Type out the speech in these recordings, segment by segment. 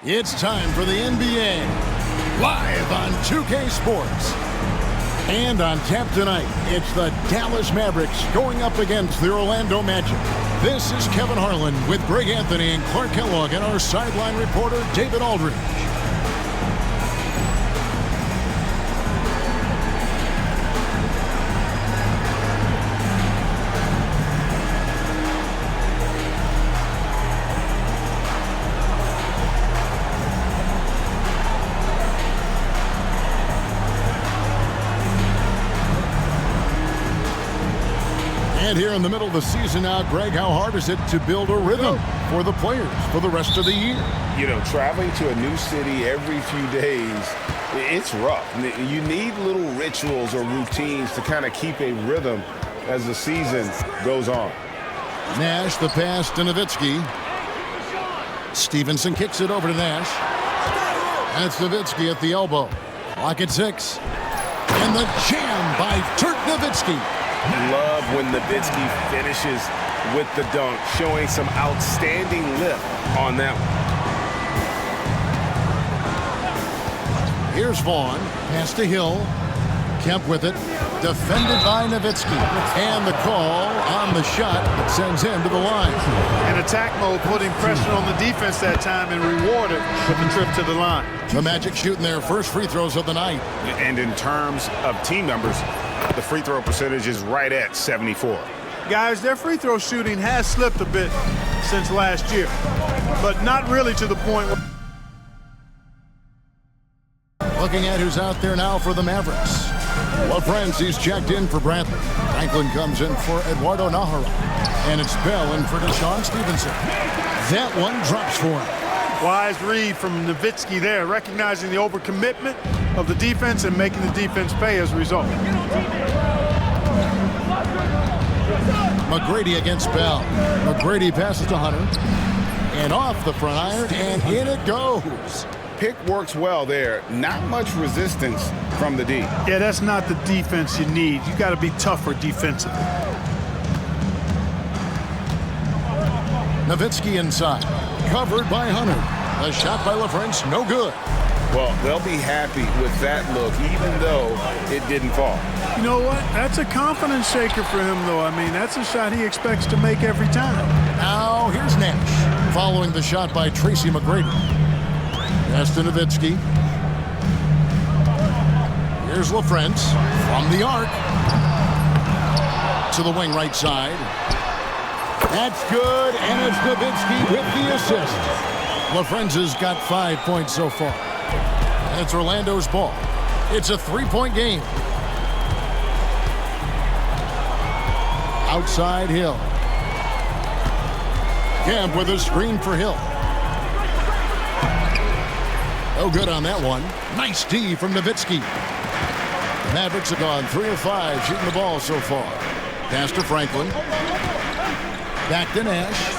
It's time for the NBA, live on 2K Sports. And on tap tonight, it's the Dallas Mavericks going up against the Orlando Magic. This is Kevin Harlan with Greg Anthony and Clark Kellogg and our sideline reporter, David Aldridge. And here in the middle of the season now, Greg, how hard is it to build a rhythm for the players for the rest of the year? You know, traveling to a new city every few days, it's rough. You need little rituals or routines to kind of keep a rhythm as the season goes on. Nash, the pass to Nowitzki. Stevenson kicks it over to Nash. That's Nowitzki at the elbow. Lock at 6. And the jam by Dirk Nowitzki. Love when Nowitzki finishes with the dunk, showing some outstanding lift on that one. Here's Vaughn, pass to Hill. Kemp with it, defended by Nowitzki. And the call on the shot that sends him to the line. In attack mode, putting pressure on the defense that time and rewarded with the trip to the line. The Magic shooting their first free throws of the night. And in terms of team numbers, the free throw percentage is right at 74. Guys, their free throw shooting has slipped a bit since last year, but not really to the point where... Looking at who's out there now for the Mavericks. LaFrance's checked in for Bradley. Franklin comes in for Eduardo Nahara. And it's Bell in for Deshaun Stevenson. That one drops for him. Wise read from Nowitzki there, recognizing the overcommitment of the defense and making the defense pay as a result. McGrady against Bell. McGrady passes to Hunter. And off the front iron, and in it goes. Pick works well there. Not much resistance from the D. Yeah, that's not the defense you need. You got to be tougher defensively. Nowitzki inside. Covered by Hunter. A shot by LaFrance, no good. Well, they'll be happy with that look, even though it didn't fall. You know what? That's a confidence shaker for him, though. I mean, that's a shot he expects to make every time. Now, here's Nash, following the shot by Tracy McGrady. Pass to Nowitzki. Here's LaFrance from the arc. To the wing right side. That's good, and it's Nowitzki with the assist. LaFrance has got 5 points so far. And it's Orlando's ball. It's a three-point game. Outside Hill. Kemp with a screen for Hill. No good on that one. Nice D from Nowitzki. The Mavericks have gone 3 of 5 shooting the ball so far. Pass to Franklin. Back to Nash.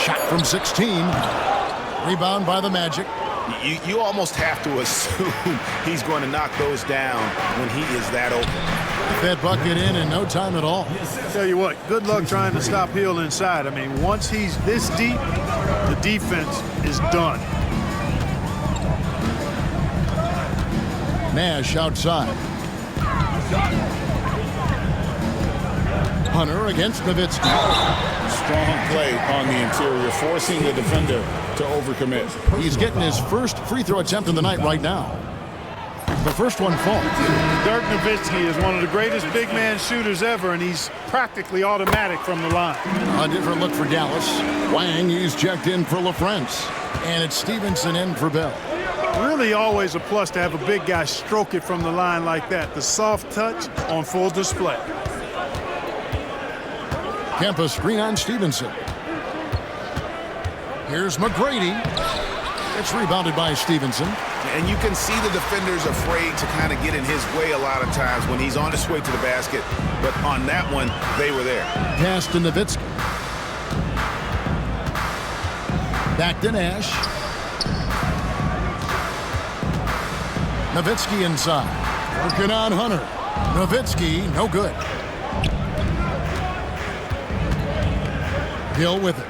Shot from 16. Rebound by the Magic. You almost have to assume he's going to knock those down when he is that open. That bucket in no time at all. Tell you what, good luck trying to stop Hill inside. I mean, once he's this deep, the defense is done. Nash outside. Hunter against Nowitzki. Strong play on the interior, forcing the defender to overcommit. He's getting his first free throw attempt of the night right now. The first one falls. Dirk Nowitzki is one of the greatest big man shooters ever, and he's practically automatic from the line. A different look for Dallas. Wang, he's checked in for LaFrance. And it's Stevenson in for Bell. Really always a plus to have a big guy stroke it from the line like that. The soft touch on full display. Kemp a screen on Stevenson. Here's McGrady. It's rebounded by Stevenson. And you can see the defenders afraid to kind of get in his way a lot of times when he's on his way to the basket. But on that one, they were there. Pass to Nowitzki. Back to Nash. Nowitzki inside. Working on Hunter. Nowitzki, no good. Hill with it.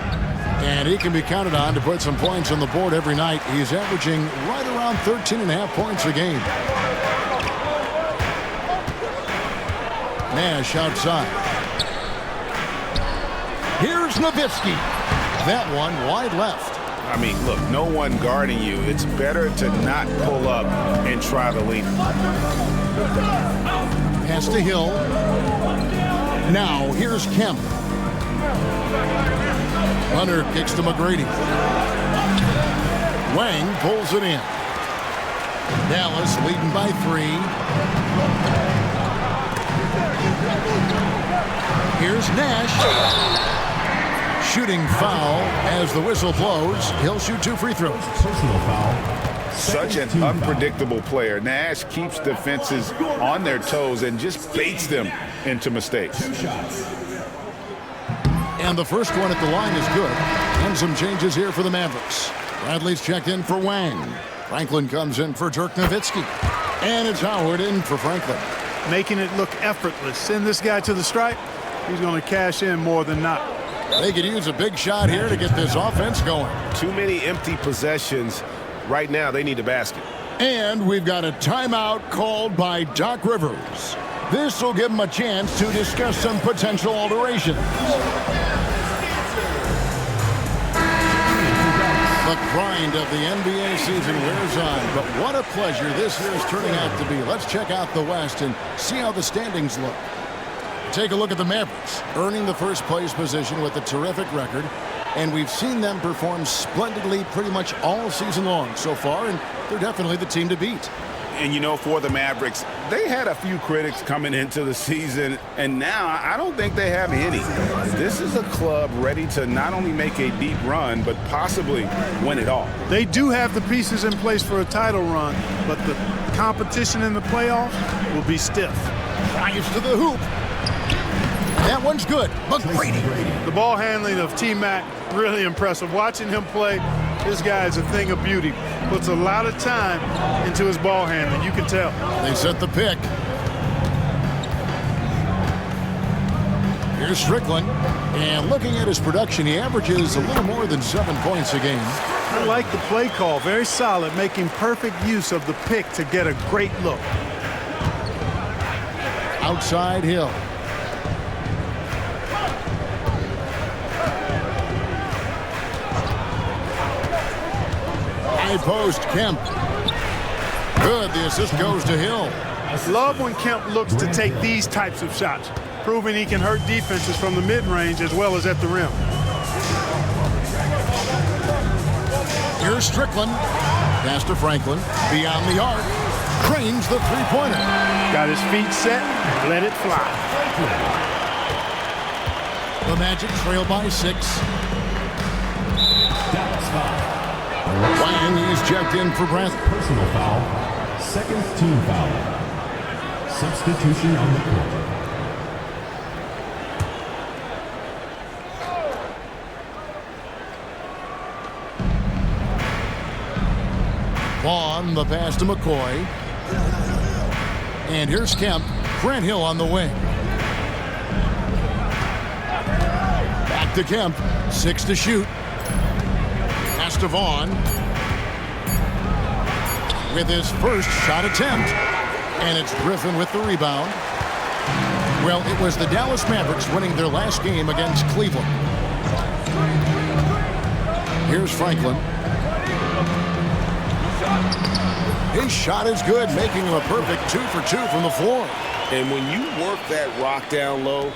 And he can be counted on to put some points on the board every night. He's averaging right around 13.5 points a game. Nash outside. Here's Nowitzki. That one wide left. I mean, look, no one guarding you. It's better to not pull up and try to lead. Pass to Hill. Now here's Kemp. Hunter kicks to McGrady. Wang pulls it in. Dallas leading by 3. Here's Nash. Shooting foul as the whistle blows. He'll shoot 2 free throws. Personal foul. Such an unpredictable player. Nash keeps defenses on their toes and just baits them into mistakes. And the first one at the line is good. And some changes here for the Mavericks. Bradley's checked in for Wang. Franklin comes in for Dirk Nowitzki. And it's Howard in for Franklin. Making it look effortless. Send this guy to the stripe. He's going to cash in more than not. They could use a big shot here to get this offense going. Too many empty possessions. Right now, they need a basket. And we've got a timeout called by Doc Rivers. This will give him a chance to discuss some potential alterations. The grind of the NBA season wears on, but what a pleasure this year is turning out to be. Let's check out the West and see how the standings look. Take a look at the Mavericks, earning the first place position with a terrific record, and we've seen them perform splendidly pretty much all season long so far, and they're definitely the team to beat. And you know, for the Mavericks, they had a few critics coming into the season, and now I don't think they have any. This is a club ready to not only make a deep run, but possibly win it all. They do have the pieces in place for a title run, but the competition in the playoffs will be stiff. Drives to the hoop. That one's good. McGrady. The ball handling of T-Mac, really impressive. Watching him play, this guy is a thing of beauty. Puts a lot of time into his ball handling, you can tell. They set the pick. Here's Strickland. And looking at his production, he averages a little more than 7 points a game. I like the play call. Very solid, making perfect use of the pick to get a great look. Outside Hill. High post, Kemp. Good, the assist goes to Hill. Love when Kemp looks to take these types of shots, proving he can hurt defenses from the mid-range as well as at the rim. Here's Strickland. Pass to Franklin. Beyond the arc. Drains the three-pointer. Got his feet set, let it fly. The Magic trail by 6. Dallas foul. Wang is checked in for Bradley. Personal foul. Second team foul. Substitution on the court. Vaughn, the pass to McCoy. And here's Kemp. Grant Hill on the wing. Back to Kemp. 6 to shoot. Pass to Vaughn. With his first shot attempt. And it's Griffin with the rebound. Well, it was the Dallas Mavericks winning their last game against Cleveland. Here's Franklin. His shot is good, making him a perfect 2 for 2 from the floor. And when you work that rock down low,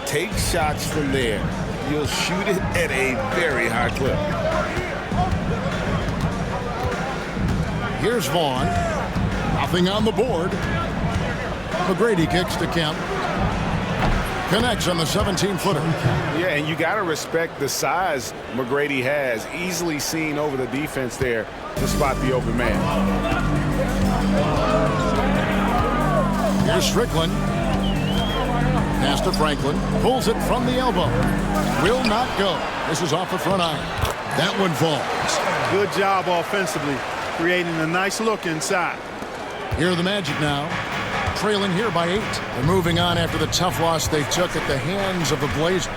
take shots from there. You'll shoot it at a very high clip. Here's Vaughn. Nothing on the board. McGrady kicks to Kemp. Connects on the 17-footer. Yeah, and you got to respect the size McGrady has. Easily seen over the defense there to spot the open man. Here's Strickland. Pass to Franklin. Pulls it from the elbow. Will not go. This is off the front iron. That one falls. Good job offensively, creating a nice look inside. Here are the Magic now, trailing here by 8. They're moving on after the tough loss they took at the hands of the Blazers.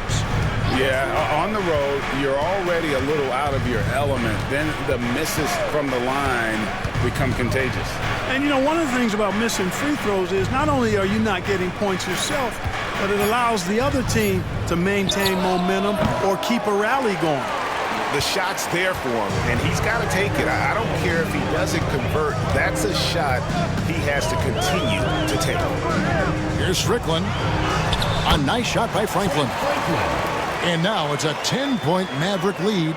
Yeah, on the road, you're already a little out of your element. Then the misses from the line become contagious. And, you know, one of the things about missing free throws is not only are you not getting points yourself, but it allows the other team to maintain momentum or keep a rally going. The shot's there for him, and he's got to take it. I don't care if he doesn't convert. That's a shot he has to continue to take. Here's Strickland. A nice shot by Franklin. And now it's a 10-point Maverick lead.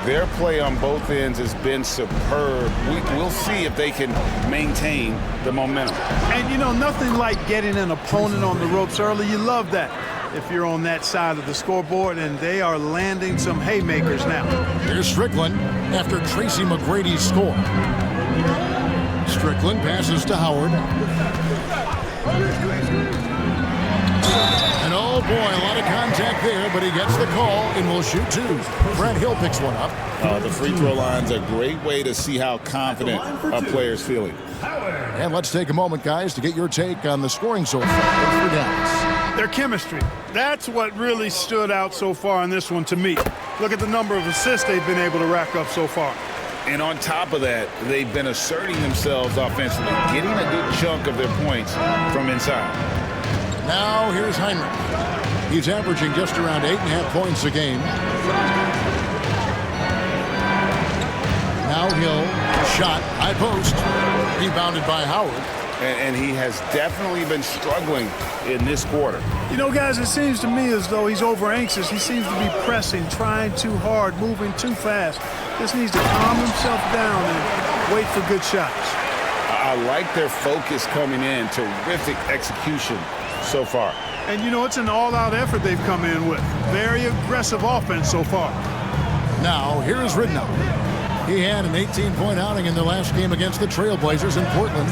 Their play on both ends has been superb. We'll see if they can maintain the momentum. And, you know, nothing like getting an opponent on the ropes early. You love that if you're on that side of the scoreboard, and they are landing some haymakers now. Here's Strickland after Tracy McGrady's score. Strickland passes to Howard. And oh boy, a lot of contact there, but he gets the call and will shoot 2. Brent Hill picks one up. The free throw line's a great way to see how confident a player's feeling. And let's take a moment, guys, to get your take on the scoring so far for Dallas. Their chemistry. That's what really stood out so far in this one to me. Look at the number of assists they've been able to rack up so far. And on top of that, they've been asserting themselves offensively, getting a good chunk of their points from inside. Now here's Heinrich. He's averaging just around 8.5 points a game. Now Hill, shot, high post, rebounded by Howard. And he has definitely been struggling in this quarter. You know, guys, it seems to me as though he's over anxious. He seems to be pressing, trying too hard, moving too fast. Just needs to calm himself down and wait for good shots. I like their focus coming in. Terrific execution so far. And, you know, it's an all-out effort they've come in with. Very aggressive offense so far. Now, here's Ridnow. He had an 18-point outing in their last game against the Trailblazers in Portland.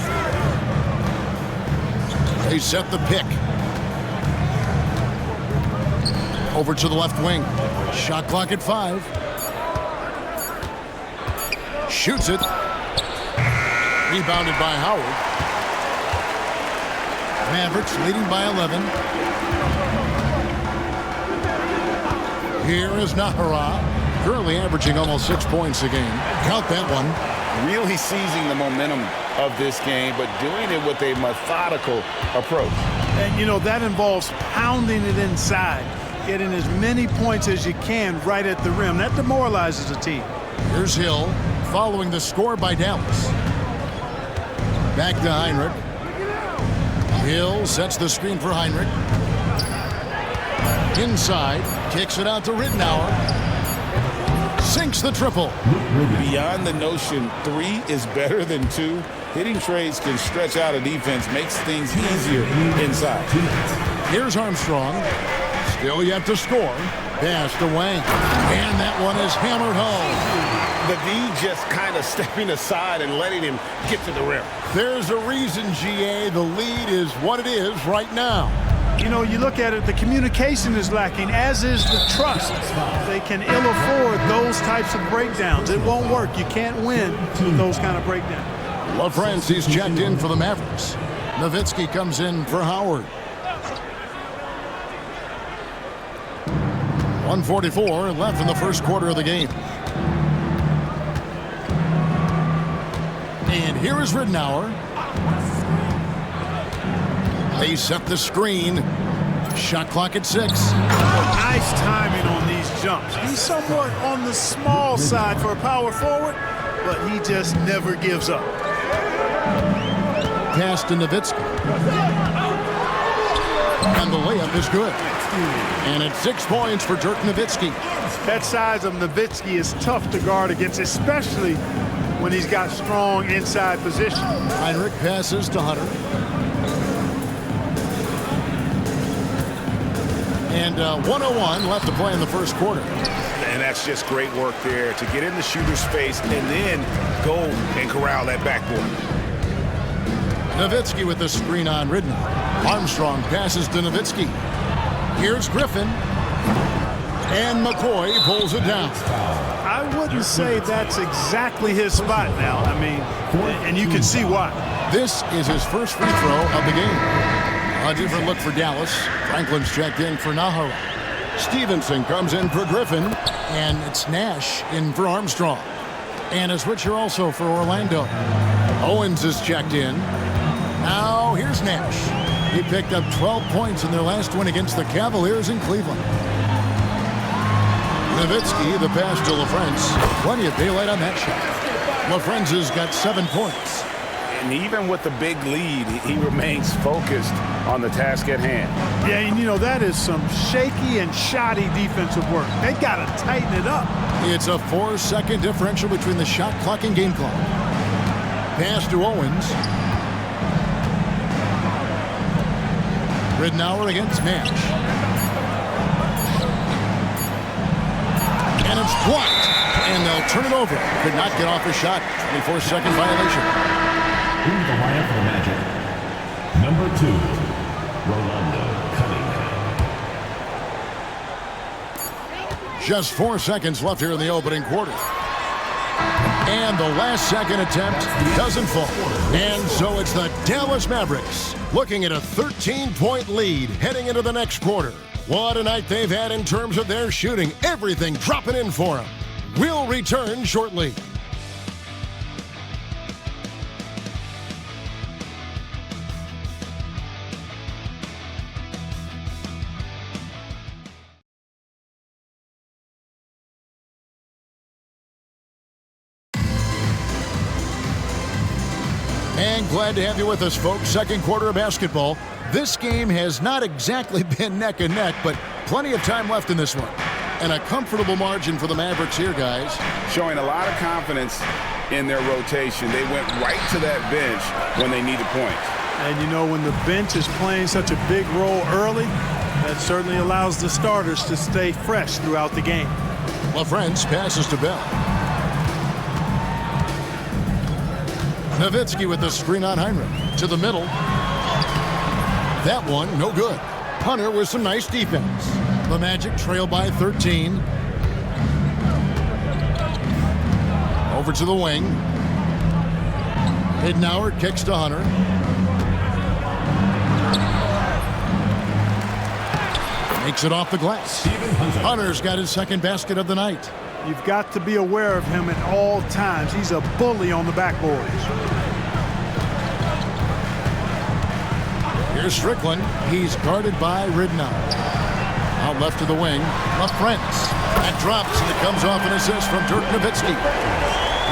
They set the pick. Over to the left wing. Shot clock at 5. Shoots it. Rebounded by Howard. Mavericks leading by 11. Here is Nahara, currently averaging almost 6 points a game. Count that one. Really seizing the momentum of this game, but doing it with a methodical approach. And, you know, that involves pounding it inside, getting as many points as you can right at the rim. That demoralizes a team. Here's Hill, following the score by Dallas. Back to Heinrich. Hill sets the screen for Heinrich. Inside, kicks it out to Rittenauer. Sinks the triple. Beyond the notion 3 is better than 2, hitting trades can stretch out a defense, makes things easier inside. Here's Armstrong. Still yet to score. Pass to Wang. And that one is hammered home. The D just kind of stepping aside and letting him get to the rim. There's a reason, GA, the lead is what it is right now. You know, you look at it, the communication is lacking, as is the trust. They can ill afford those types of breakdowns. It won't work. You can't win with those kind of breakdowns. LaFrancis checked in for the Mavericks. Nowitzki comes in for Howard. 1:44 left in the first quarter of the game. And here is Riddenauer. They set the screen. Shot clock at 6. Nice timing on these jumps. He's somewhat on the small side for a power forward, but he just never gives up. Pass to Nowitzki. And the layup is good. And it's 6 points for Dirk Nowitzki. That size of Nowitzki is tough to guard against, especially when he's got strong inside position. Heinrich passes to Hunter. And 1:01 left to play in the first quarter. And that's just great work there to get in the shooter's face and then go and corral that backboard. Nowitzki with the screen on Riddenauer. Armstrong passes to Nowitzki. Here's Griffin. And McCoy pulls it down. I wouldn't say that's exactly his spot now. I mean, and you can see why. This is his first free throw of the game. A different look for Dallas. Franklin's checked in for Nahara. Stevenson comes in for Griffin, and it's Nash in for Armstrong. And a switcher also for Orlando. Owens is checked in. Now here's Nash. He picked up 12 points in their last win against the Cavaliers in Cleveland. Nowitzki, the pass to LaFrentz. Plenty of daylight on that shot. LaFrentz's got 7 points. And even with the big lead, he remains focused on the task at hand. Yeah, and you know, that is some shaky and shoddy defensive work. They got to tighten it up. It's a 4-second differential between the shot clock and game clock. Pass to Owens. Ridnour against Nash. And it's blocked. And they'll turn it over. Could not get off a shot. 24-second violation. In the lineup for the Magic, number 2, Rolando Cunningham. Just 4 seconds left here in the opening quarter. And the last second attempt doesn't fall. And so it's the Dallas Mavericks looking at a 13-point lead heading into the next quarter. What a night they've had in terms of their shooting. Everything dropping in for them. We'll return shortly. And glad to have you with us, folks. Second quarter of basketball. This game has not exactly been neck and neck, but plenty of time left in this one. And a comfortable margin for the Mavericks here, guys. Showing a lot of confidence in their rotation. They went right to that bench when they needed points. And you know, when the bench is playing such a big role early, that certainly allows the starters to stay fresh throughout the game. LaFrentz passes to Bell. Nowitzki with the screen on Heinrich. To the middle. That one, no good. Hunter with some nice defense. The Magic trail by 13. Over to the wing. Ridnour kicks to Hunter. Makes it off the glass. Hunter's got his second basket of the night. You've got to be aware of him at all times. He's a bully on the backboard. Here's Strickland. He's guarded by Ridnour. Out left to the wing. LaFrentz. That drops, and it comes off an assist from Dirk Nowitzki.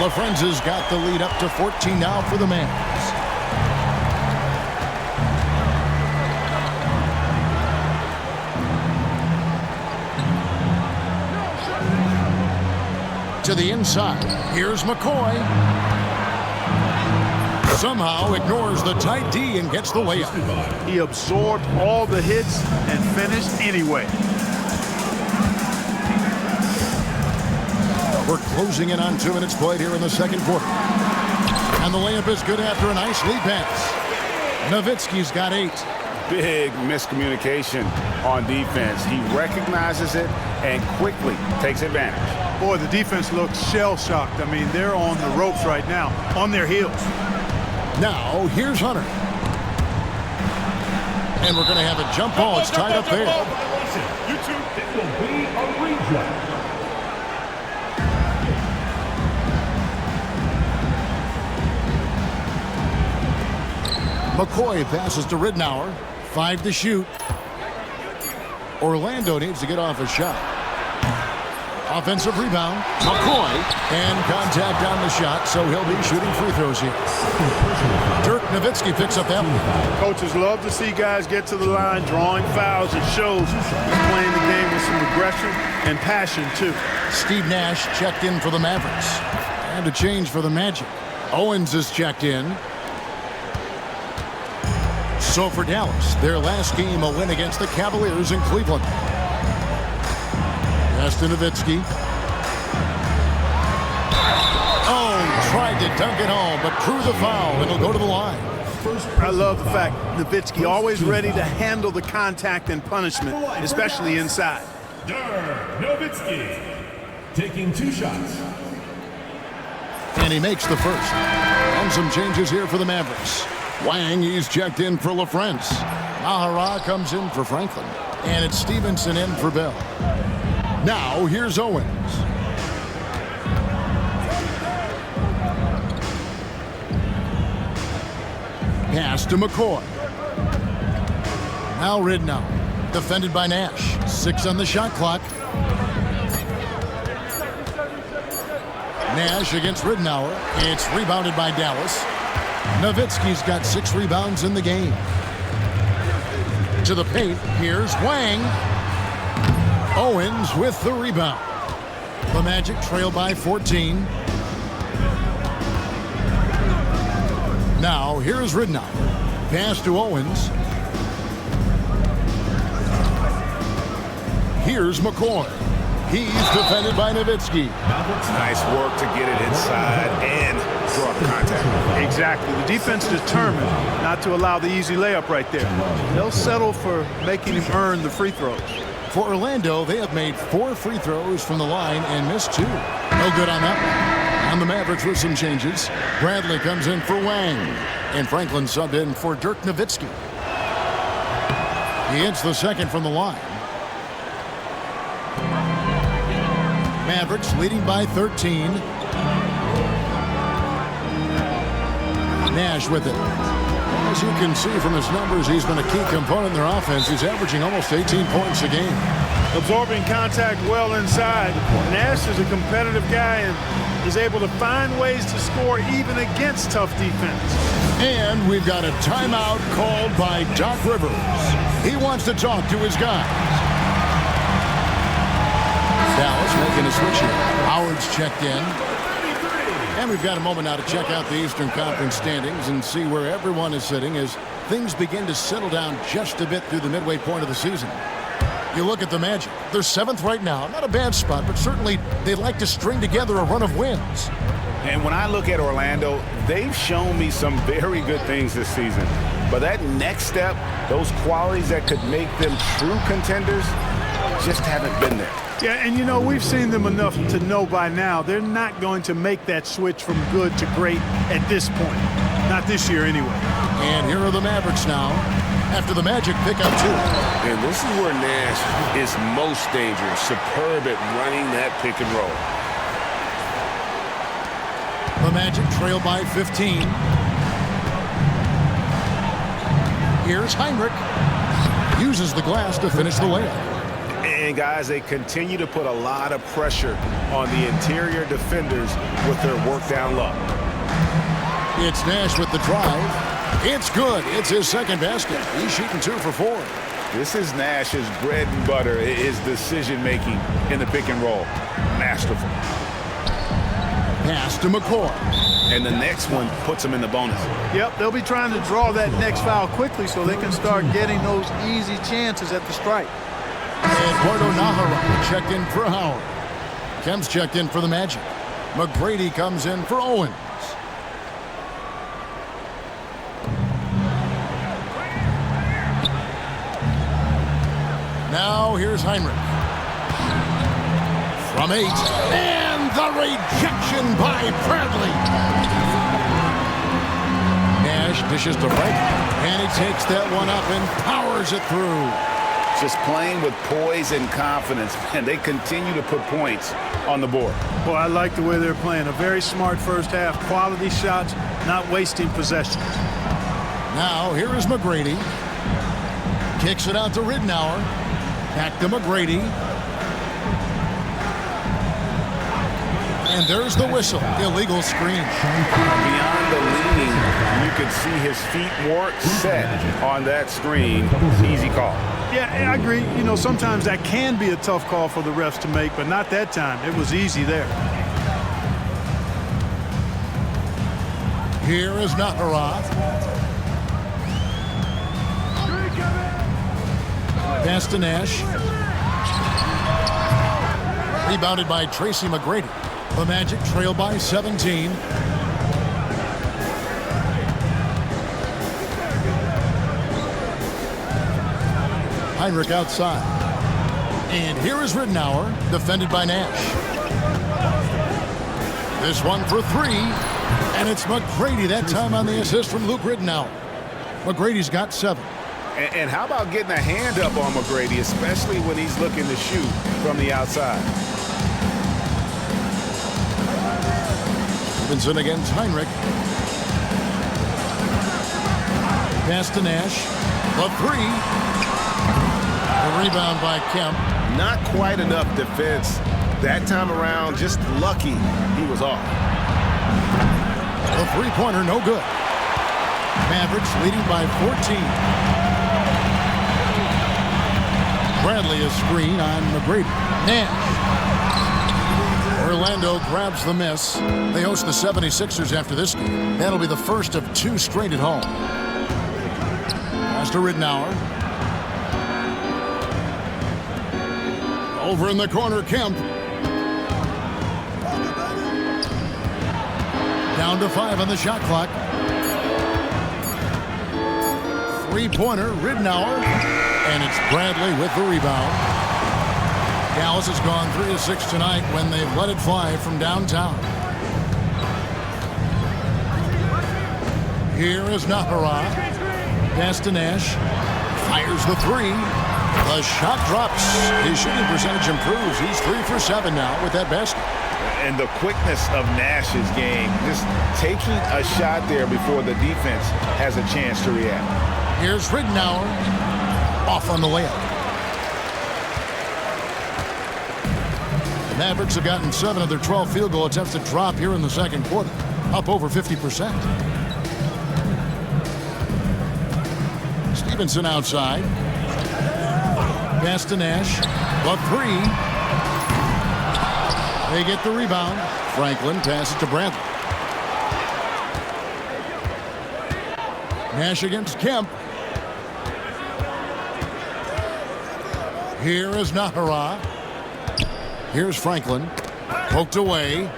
LaFrentz has got the lead up to 14 now for the Mavs. To the inside. Here's McCoy. Somehow ignores the tight D and gets the layup. He absorbed all the hits and finished anyway. We're closing in on 2 minutes played here in the second quarter. And the layup is good after a nice lead pass. Nowitzki's got 8. Big miscommunication on defense. He recognizes it and quickly takes advantage. Boy, the defense looks shell-shocked. I mean, they're on the ropes right now, on their heels. Now, here's Hunter. And we're going to have a jump ball. It's tied up there. It will be a replay. McCoy passes to Ridnour. 5 to shoot. Orlando needs to get off a shot. Offensive rebound. McCoy. And contact on the shot, so he'll be shooting free throws here. Dirk Nowitzki picks up that one. Coaches love to see guys get to the line, drawing fouls. It shows he's playing the game with some aggression and passion, too. Steve Nash checked in for the Mavericks. And a change for the Magic. Owens is checked in. So for Dallas, their last game, a win against the Cavaliers in Cleveland. Pass to Nowitzki. Oh, tried to dunk it home, but drew the foul, and he'll go to the line. I love the fact Nowitzki always ready to handle the contact and punishment, especially inside. Dirk Nowitzki taking 2 shots. And he makes the first. And And some changes here for the Mavericks. Wang, he's checked in for LaFrance. Nahara comes in for Franklin. And it's Stevenson in for Bell. Now, here's Owens. Pass to McCoy. Now Ridnow. Defended by Nash. 6 on the shot clock. Nash against Ridnour. It's rebounded by Dallas. Nowitzki's got 6 rebounds in the game. To the paint, here's Wang. Owens with the rebound. The Magic trail by 14. Now, here's Ridnour. Pass to Owens. Here's McCoy. He's defended by Nowitzki. Nice work to get it inside and draw contact. Exactly. The defense determined not to allow the easy layup right there. They'll settle for making him earn the free throws. For Orlando, they have made 4 free throws from the line and missed 2. No good on that one. On the Mavericks with some changes. Bradley comes in for Wang. And Franklin subbed in for Dirk Nowitzki. He hits the second from the line. Mavericks leading by 13. Nash with it. As you can see from his numbers, he's been a key component in their offense. He's averaging almost 18 points a game. Absorbing contact well inside. Nash is a competitive guy and is able to find ways to score even against tough defense. And we've got a timeout called by Doc Rivers. He wants to talk to his guys. Dallas making a switch here. Howard's checked in. And we've got a moment now to check out the Eastern Conference standings and see where everyone is sitting as things begin to settle down just a bit through the midway point of the season. You look at the Magic. They're 7th right now. Not a bad spot, but certainly they'd like to string together a run of wins. And when I look at Orlando, they've shown me some very good things this season. But that next step, those qualities that could make them true contenders, just haven't been there. Yeah, and you know, we've seen them enough to know by now they're not going to make that switch from good to great at this point. Not this year anyway. And here are the Mavericks now after the Magic pick up 2. And this is where Nash is most dangerous. Superb at running that pick and roll. The Magic trail by 15. Here's Heinrich. Uses the glass to finish the layup. And guys, they continue to put a lot of pressure on the interior defenders with their work down low. It's Nash with the drive. It's good. It's his second basket. He's shooting 2 for 4. This is Nash's bread and butter, his decision-making in the pick and roll. Masterful. Pass to McCoy. And the next one puts him in the bonus. Yep, they'll be trying to draw that next foul quickly so they can start getting those easy chances at the strike. Eduardo Nahara checked in for Howard. Kemp's checked in for the Magic. McGrady comes in for Owens. Now here's Heinrich. From 8. And the rejection by Bradley. Nash dishes to Frank. And he takes that one up and powers it through. Just playing with poise and confidence, and they continue to put points on the board. Well, I like the way they're playing. A very smart first half. Quality shots, not wasting possession. Now, here is McGrady. Kicks it out to Ridnour. Back to McGrady. And there's the whistle. Illegal screen. Beyond the leaning, you could see his feet more set on that screen. Easy call. Yeah, I agree. You know, sometimes that can be a tough call for the refs to make, but not that time. It was easy there. Here is Nahara. Pass to Nash. Rebounded by Tracy McGrady. The Magic trail by 17. Heinrich outside. And here is Ridnour, defended by Nash. This one for 3. And it's McGrady that time on the assist from Luke Rittenauer. McGrady's got 7. And how about getting a hand up on McGrady, especially when he's looking to shoot from the outside? Stevenson against Heinrich. Pass to Nash. The 3. The rebound by Kemp. Not quite enough defense that time around. Just lucky he was off. The three-pointer, no good. Mavericks leading by 14. Bradley a screen on McGrady. Nash. Orlando grabs the miss. They host the 76ers after this game. That'll be the first of 2 straight at home. Pass to Rittenauer. Over in the corner, Kemp. Down to 5 on the shot clock. Three-pointer, Rittenauer. And it's Bradley with the rebound. Dallas has gone 3 of 6 tonight when they've let it fly from downtown. Here is Nahara. Pass to Nash. Fires the 3. The shot drops. His shooting percentage improves. He's 3 for 7 now with that basket. And the quickness of Nash's game, just taking a shot there before the defense has a chance to react. Here's Rittenauer. Off on the layup. The Mavericks have gotten 7 of their 12 field goal attempts to drop here in the second quarter, up over 50%. Stevenson outside. Pass to Nash. The 3. They get the rebound. Franklin passes to Bradley. Nash against Kemp. Here is Nahara. Here's Franklin. Poked away.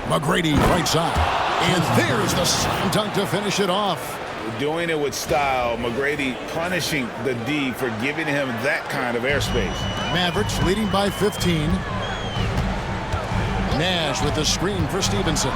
McGrady right side. And there's the slam dunk to finish it off. Doing it with style. McGrady punishing the D for giving him that kind of airspace. Mavericks leading by 15. Nash with the screen for Stevenson.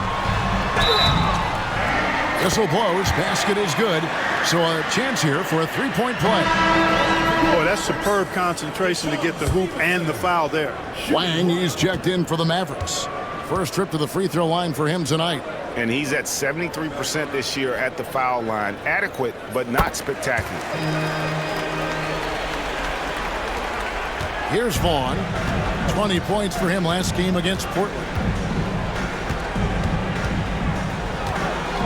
Whistle blows. Basket is good. So a chance here for a three-point play. Boy, that's superb concentration to get the hoop and the foul there. Wang, he's checked in for the Mavericks. First trip to the free throw line for him tonight. And he's at 73% this year at the foul line. Adequate, but not spectacular. Here's Vaughn. 20 points for him last game against Portland.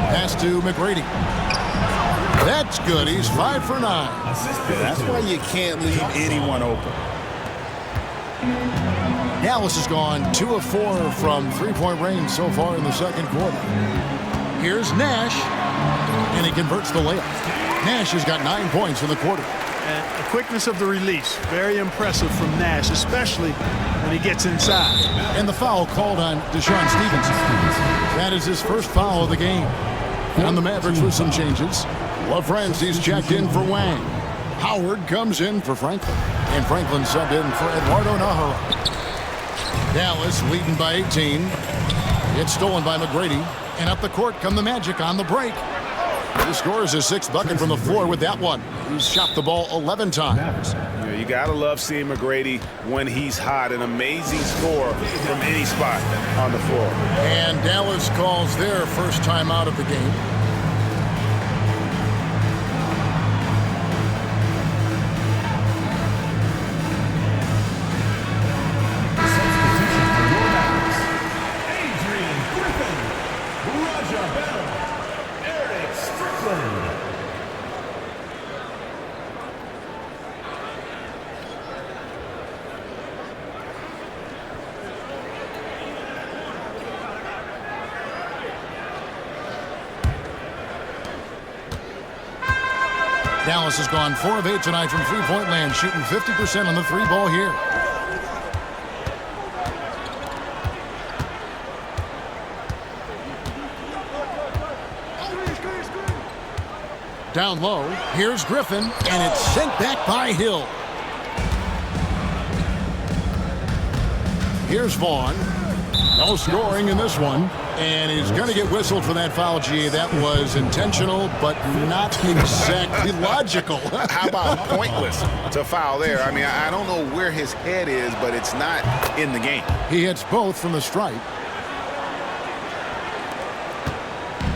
Pass to McGrady. That's good. He's 5 for 9. That's why you can't leave anyone open. Dallas has gone 2 of 4 from three-point range so far in the second quarter. Here's Nash, and he converts the layup. Nash has got 9 points in the quarter. And the quickness of the release, very impressive from Nash, especially when he gets inside. And the foul called on Deshaun Stevenson. That is his first foul of the game. And the Mavericks with some changes. LaFrancie's checked in for Wang. Howard comes in for Franklin. And Franklin subbed in for Eduardo Nahara. Dallas leading by 18. It's stolen by McGrady. And up the court come the Magic on the break. He scores his 6th bucket from the floor with that one. He's shot the ball 11 times. Yeah, you gotta love seeing McGrady when he's hot. An amazing score from any spot on the floor. And Dallas calls their first time out of the game. Dallas has gone 4 of 8 tonight from three-point land, shooting 50% on the 3-ball here. Down low, here's Griffin, and it's sent back by Hill. Here's Vaughn. No scoring in this one. And he's going to get whistled for that foul, G. That was intentional, but not exactly logical. How about pointless to foul there? I mean, I don't know where his head is, but it's not in the game. He hits both from the stripe.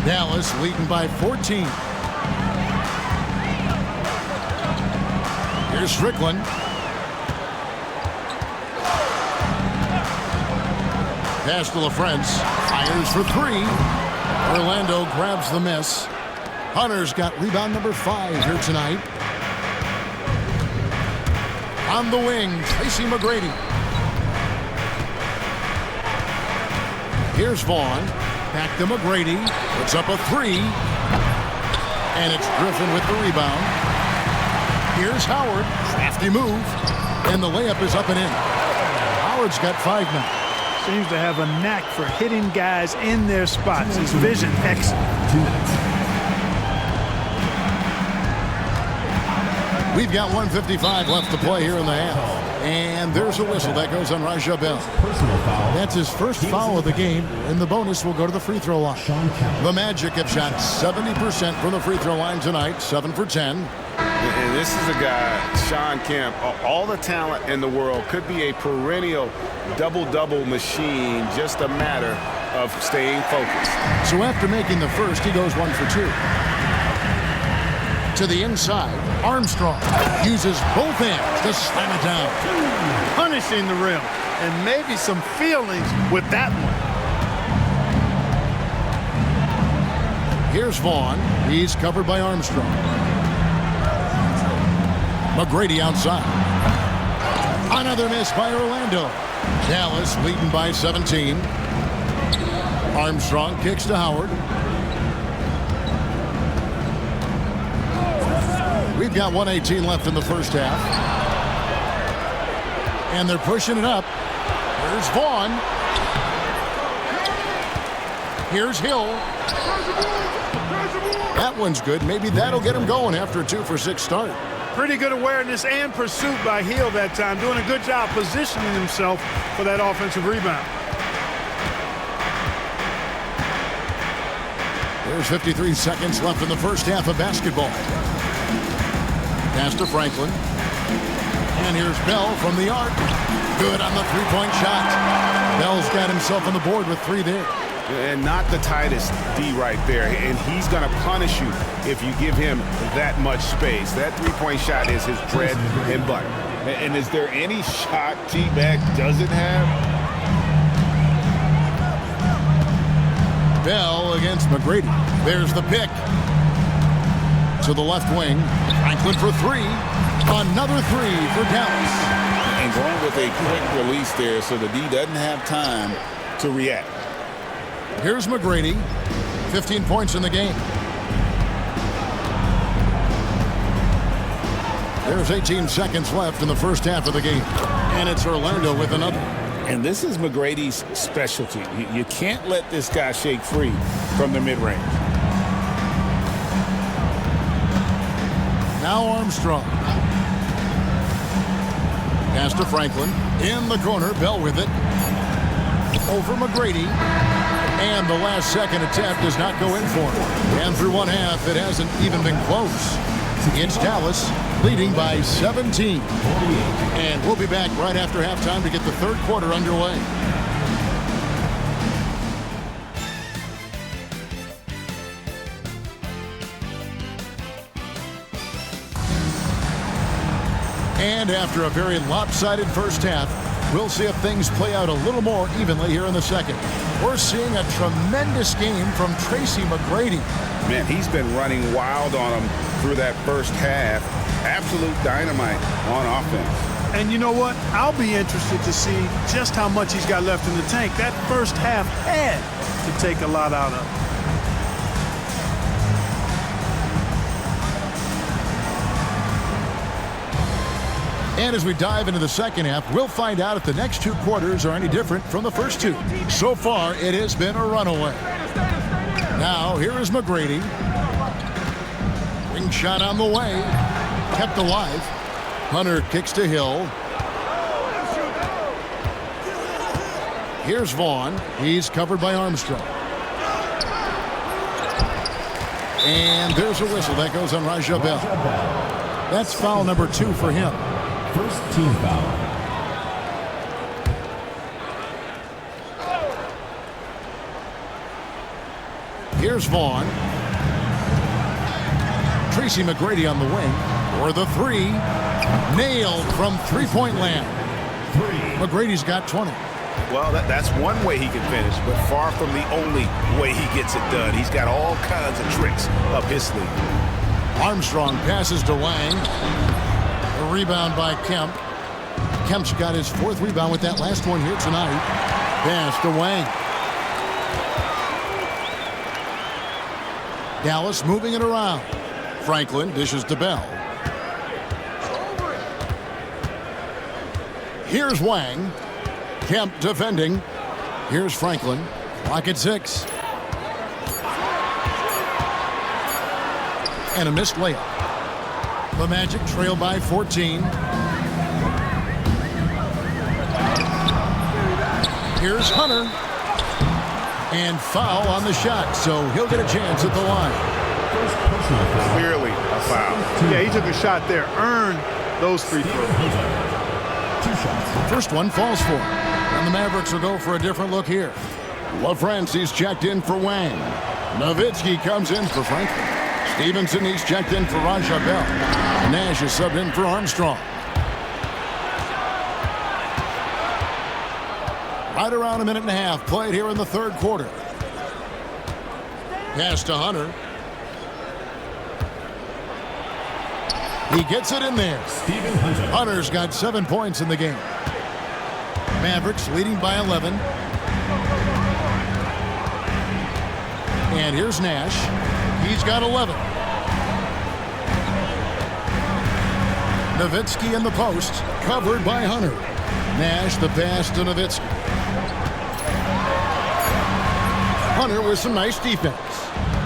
Dallas leading by 14. Here's Strickland. Pass to LaFrance. Fires for three. Orlando grabs the miss. Hunter's got rebound number 5 here tonight. On the wing, Tracy McGrady. Here's Vaughn. Back to McGrady. Puts up a 3. And it's Griffin with the rebound. Here's Howard. Crafty move. And the layup is up and in. Howard's got 5 now. Seems to have a knack for hitting guys in their spots. His vision excellent. We've got 1:55 left to play here in the half. And there's a whistle that goes on Raja Bell. That's his first foul of the game, and the bonus will go to the free throw line. The Magic have shot 70% from the free throw line tonight, 7 for 10. And this is a guy, Sean Kemp, all the talent in the world, could be a perennial double-double machine, just a matter of staying focused. So after making the first, he goes 1 for 2. To the inside, Armstrong uses both hands to slam it down. Punishing the rim, and maybe some feelings with that one. Here's Vaughn. He's covered by Armstrong. McGrady outside. Another miss by Orlando. Dallas leading by 17. Armstrong kicks to Howard. We've got 1:18 left in the first half. And they're pushing it up. Here's Vaughn. Here's Hill. That one's good. Maybe that'll get him going after a 2 for 6 start. Pretty good awareness and pursuit by Hill that time. Doing a good job positioning himself for that offensive rebound. There's 53 seconds left in the first half of basketball. Pass to Franklin. And here's Bell from the arc. Good on the three-point shot. Bell's got himself on the board with 3 there. And not the tightest D right there. And he's going to punish you if you give him that much space. That three-point shot is his bread and butter. And is there any shot T-Mac doesn't have? Bell against McGrady. There's the pick. To the left wing. Franklin for 3. Another 3 for Dallas. And going with a quick release there so the D doesn't have time to react. Here's McGrady. 15 points in the game. There's 18 seconds left in the first half of the game. And it's Orlando with another. And this is McGrady's specialty. You can't let this guy shake free from the mid-range. Now Armstrong. Pass to Franklin. In the corner, Bell with it. Over McGrady. And the last second attempt does not go in for him. And through one half, it hasn't even been close. It's Dallas leading by 17. And we'll be back right after halftime to get the third quarter underway. And after a very lopsided first half, we'll see if things play out a little more evenly here in the second. We're seeing a tremendous game from Tracy McGrady. Man, he's been running wild on him through that first half. Absolute dynamite on offense. And you know what? I'll be interested to see just how much he's got left in the tank. That first half had to take a lot out of him. And as we dive into the second half, we'll find out if the next 2 quarters are any different from the first 2. So far, it has been a runaway. Now, here is McGrady. Ring shot on the way. Kept alive. Hunter kicks to Hill. Here's Vaughn. He's covered by Armstrong. And there's a whistle. That goes on Raja Bell. That's foul number 2 for him. First team foul. Here's Vaughn. Tracy McGrady on the wing for the 3. Nailed from three-point land. McGrady's got 20. Well, that's one way he can finish, but far from the only way he gets it done. He's got all kinds of tricks up his sleeve. Armstrong passes to Wang. A rebound by Kemp. Kemp's got his 4th rebound with that last one here tonight. Pass to Wang. Dallas moving it around. Franklin dishes to Bell. Here's Wang. Kemp defending. Here's Franklin. Clock at 6. And a missed layup. The Magic trail by 14. Here's Hunter. And foul on the shot, so he'll get a chance at the line. Clearly a foul. Yeah, he took a shot there. Earned those free throws. 2 shots. First one falls for him. And the Mavericks will go for a different look here. LaFrancie's checked in for Wang. Nowitzki comes in for Franklin. Stevenson, he's checked in for Raja Bell. Nash is subbed in for Armstrong. Right around a minute and a half played here in the 3rd quarter. Pass to Hunter. He gets it in there. Stephen Hunter. Hunter's got 7 points in the game. Mavericks leading by 11. And here's Nash. He's got 11. Nowitzki in the post, covered by Hunter. Nash the pass to Nowitzki. Hunter with some nice defense.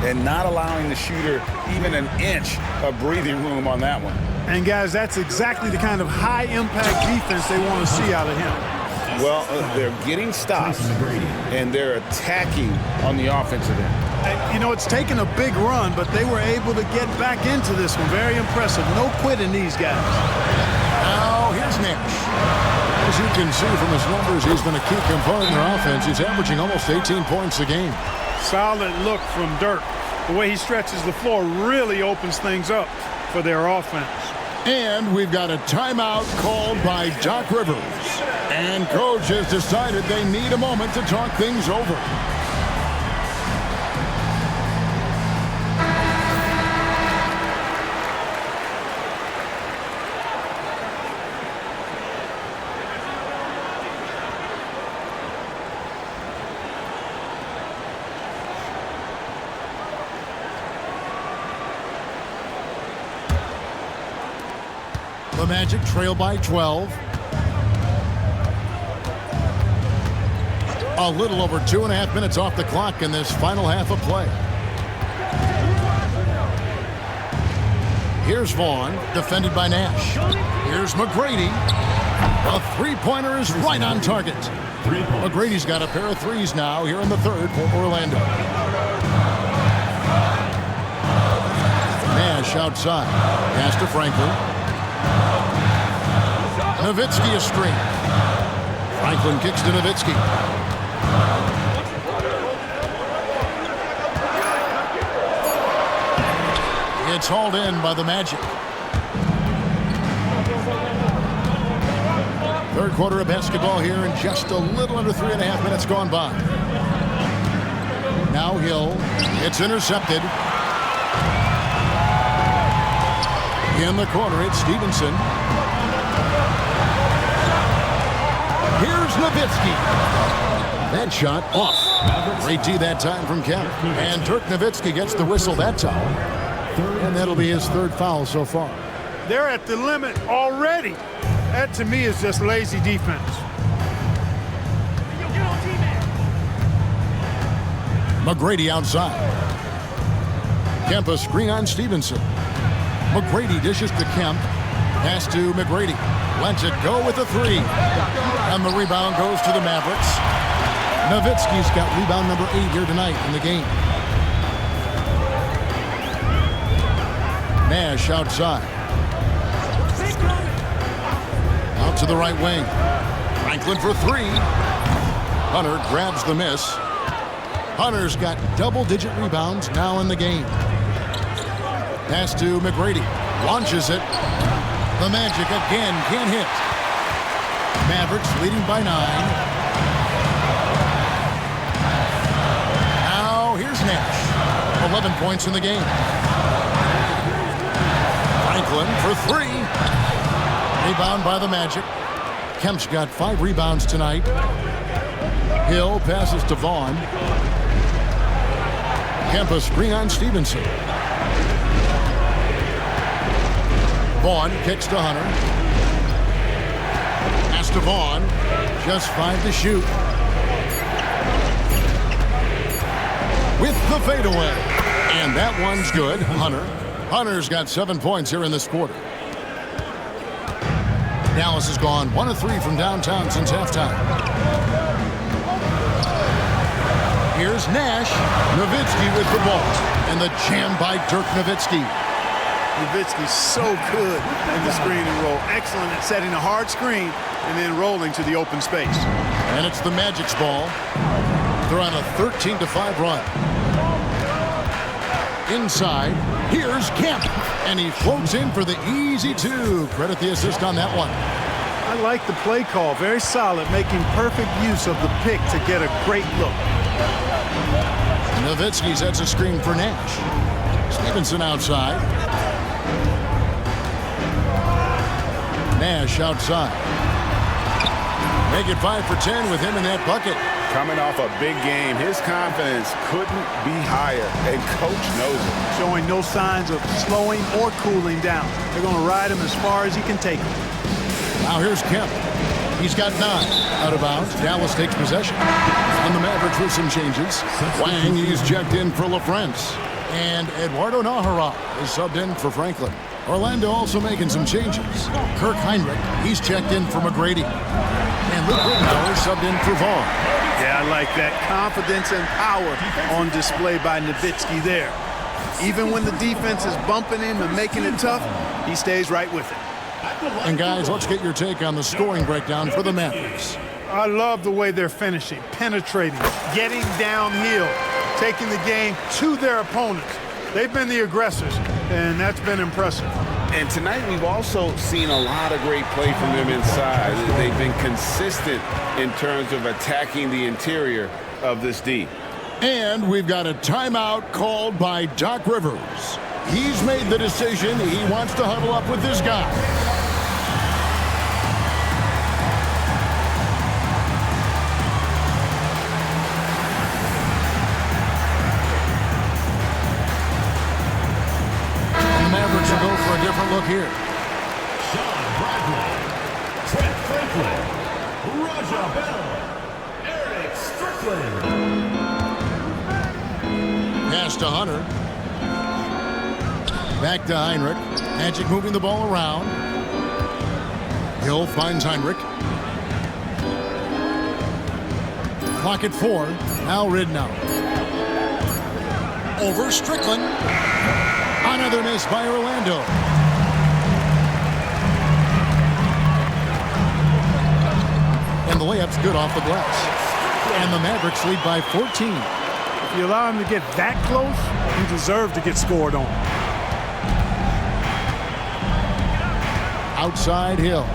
And not allowing the shooter even an inch of breathing room on that one. And guys, that's exactly the kind of high-impact defense they want to see out of him. Well, they're getting stops, and they're attacking on the offensive end. And, you know, it's taken a big run, but they were able to get back into this one. Very impressive. No quitting these guys. Now, here's Nash. As you can see from his numbers, he's been a key component in their offense. He's averaging almost 18 points a game. Solid look from Dirk. The way he stretches the floor really opens things up for their offense. And we've got a timeout called by Doc Rivers. And coach has decided they need a moment to talk things over. The Magic trail by 12. A little over 2.5 minutes off the clock in this final half of play. Here's Vaughn, defended by Nash. Here's McGrady. A three-pointer is right on target. McGrady's got a pair of threes now here in the 3rd for Orlando. Nash outside. Pass to Franklin. Nowitzki a screen. Franklin kicks to Nowitzki. It's hauled in by the Magic. 3rd quarter of basketball here in just a little under 3.5 minutes gone by. Now Hill. It's intercepted. In the corner, it's Stevenson. Here's Nowitzki. That shot off. Great D that time from Kemp. And Dirk Nowitzki gets the whistle that time. And that'll be his 3rd foul so far. They're at the limit already. That, to me, is just lazy defense. McGrady outside. Kemp a screen on Stevenson. McGrady dishes to Kemp. Pass to McGrady. Lets it go with a 3. And the rebound goes to the Mavericks. Nowitzki's got rebound number 8 here tonight in the game. Nash outside. Out to the right wing. Franklin for 3. Hunter grabs the miss. Hunter's got double-digit rebounds now in the game. Pass to McGrady. Launches it. The Magic again can't hit. Mavericks leading by 9. Now here's Nash. 11 points in the game. Franklin for 3. Rebound by the Magic. Kemp's got 5 rebounds tonight. Hill passes to Vaughn. Kemp a screen on Stevenson. Vaughn kicks to Hunter. Pass to Vaughn. Just 5 to shoot. With the fadeaway. And that one's good. Hunter's got 7 points here in this quarter. Dallas has gone 1 of 3 from downtown since halftime. Here's Nash. Nowitzki with the ball. And the jam by Dirk Nowitzki. Nowitzki's so good in the screen and roll. Excellent at setting a hard screen and then rolling to the open space. And it's the Magic's ball. They're on a 13-5 run. Inside, here's Kemp. And he floats in for the easy 2. Credit the assist on that one. I like the play call. Very solid, making perfect use of the pick to get a great look. Nowitzki sets a screen for Nash. Stevenson outside. Nash outside. Make it 5 for 10 with him in that bucket. Coming off a big game, his confidence couldn't be higher, and coach knows it. Showing no signs of slowing or cooling down. They're going to ride him as far as he can take him. Now here's Kemp. He's got 9. Out of bounds. Dallas takes possession. On the Mavericks with some changes. Wang, he's checked in for LaFrance. And Eduardo Nahara is subbed in for Franklin. Orlando also making some changes. Kirk Heinrich, he's checked in for McGrady. And Luke Rittenauer subbed in for Vaughn. Yeah, I like that. Confidence and power on display by Nowitzki there. Even when the defense is bumping him and making it tough, he stays right with it. And guys, let's get your take on the scoring breakdown for the Mavericks. I love the way they're finishing, penetrating, getting downhill, taking the game to their opponents. They've been the aggressors, and that's been impressive. And tonight we've also seen a lot of great play from them inside. They've been consistent in terms of attacking the interior of this D. And we've got a timeout called by Doc Rivers. He's made the decision. He wants to huddle up with this guy. Mavericks will go for a different look here. Sean Bradley, Trent Franklin, Raja Bell, Eric Strickland. Pass to Hunter. Back to Heinrich. Magic moving the ball around. Hill finds Heinrich. Clock at 4. Now Ridnow. Over Strickland. Another miss by Orlando. And the layup's good off the glass. And the Mavericks lead by 14. If you allow him to get that close, you deserve to get scored on. Outside Hill.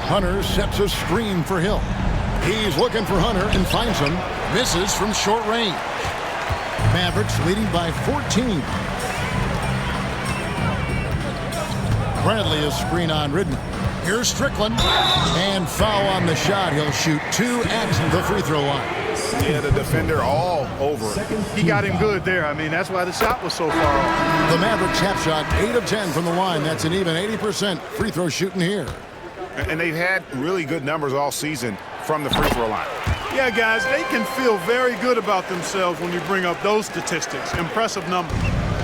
Hunter sets a screen for Hill. He's looking for Hunter and finds him. Misses from short range. Mavericks leading by 14. Bradley is screen on Ridden. Here's Strickland. And foul on the shot. He'll shoot 2 at the free throw line. Yeah, the defender all over it. He got him good there. I mean, that's why the shot was so far off. The Mavericks have shot 8 of 10 from the line. That's an even 80% free throw shooting here. And they've had really good numbers all season from the free throw line. Yeah, guys, they can feel very good about themselves when you bring up those statistics. Impressive numbers.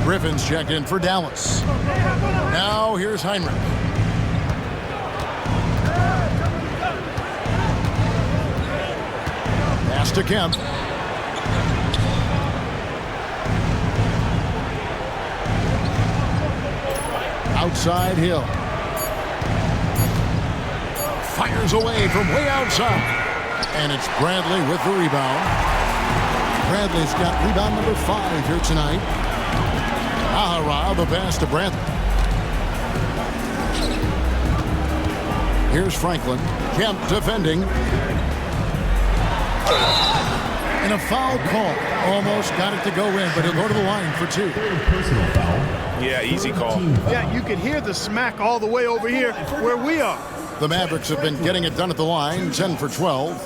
Griffin's checked in for Dallas. Now here's Heinrich. Pass to Kemp. Outside Hill. Fires away from way outside. And it's Bradley with the rebound. Bradley's got rebound number 5 here tonight. Ahara, the pass to Bradley. Here's Franklin. Kemp defending. And a foul call. Almost got it to go in, but he'll go to the line for 2. Personal foul. Yeah, easy call. Yeah, you can hear the smack all the way over here where we are. The Mavericks have been getting it done at the line, 10 for 12.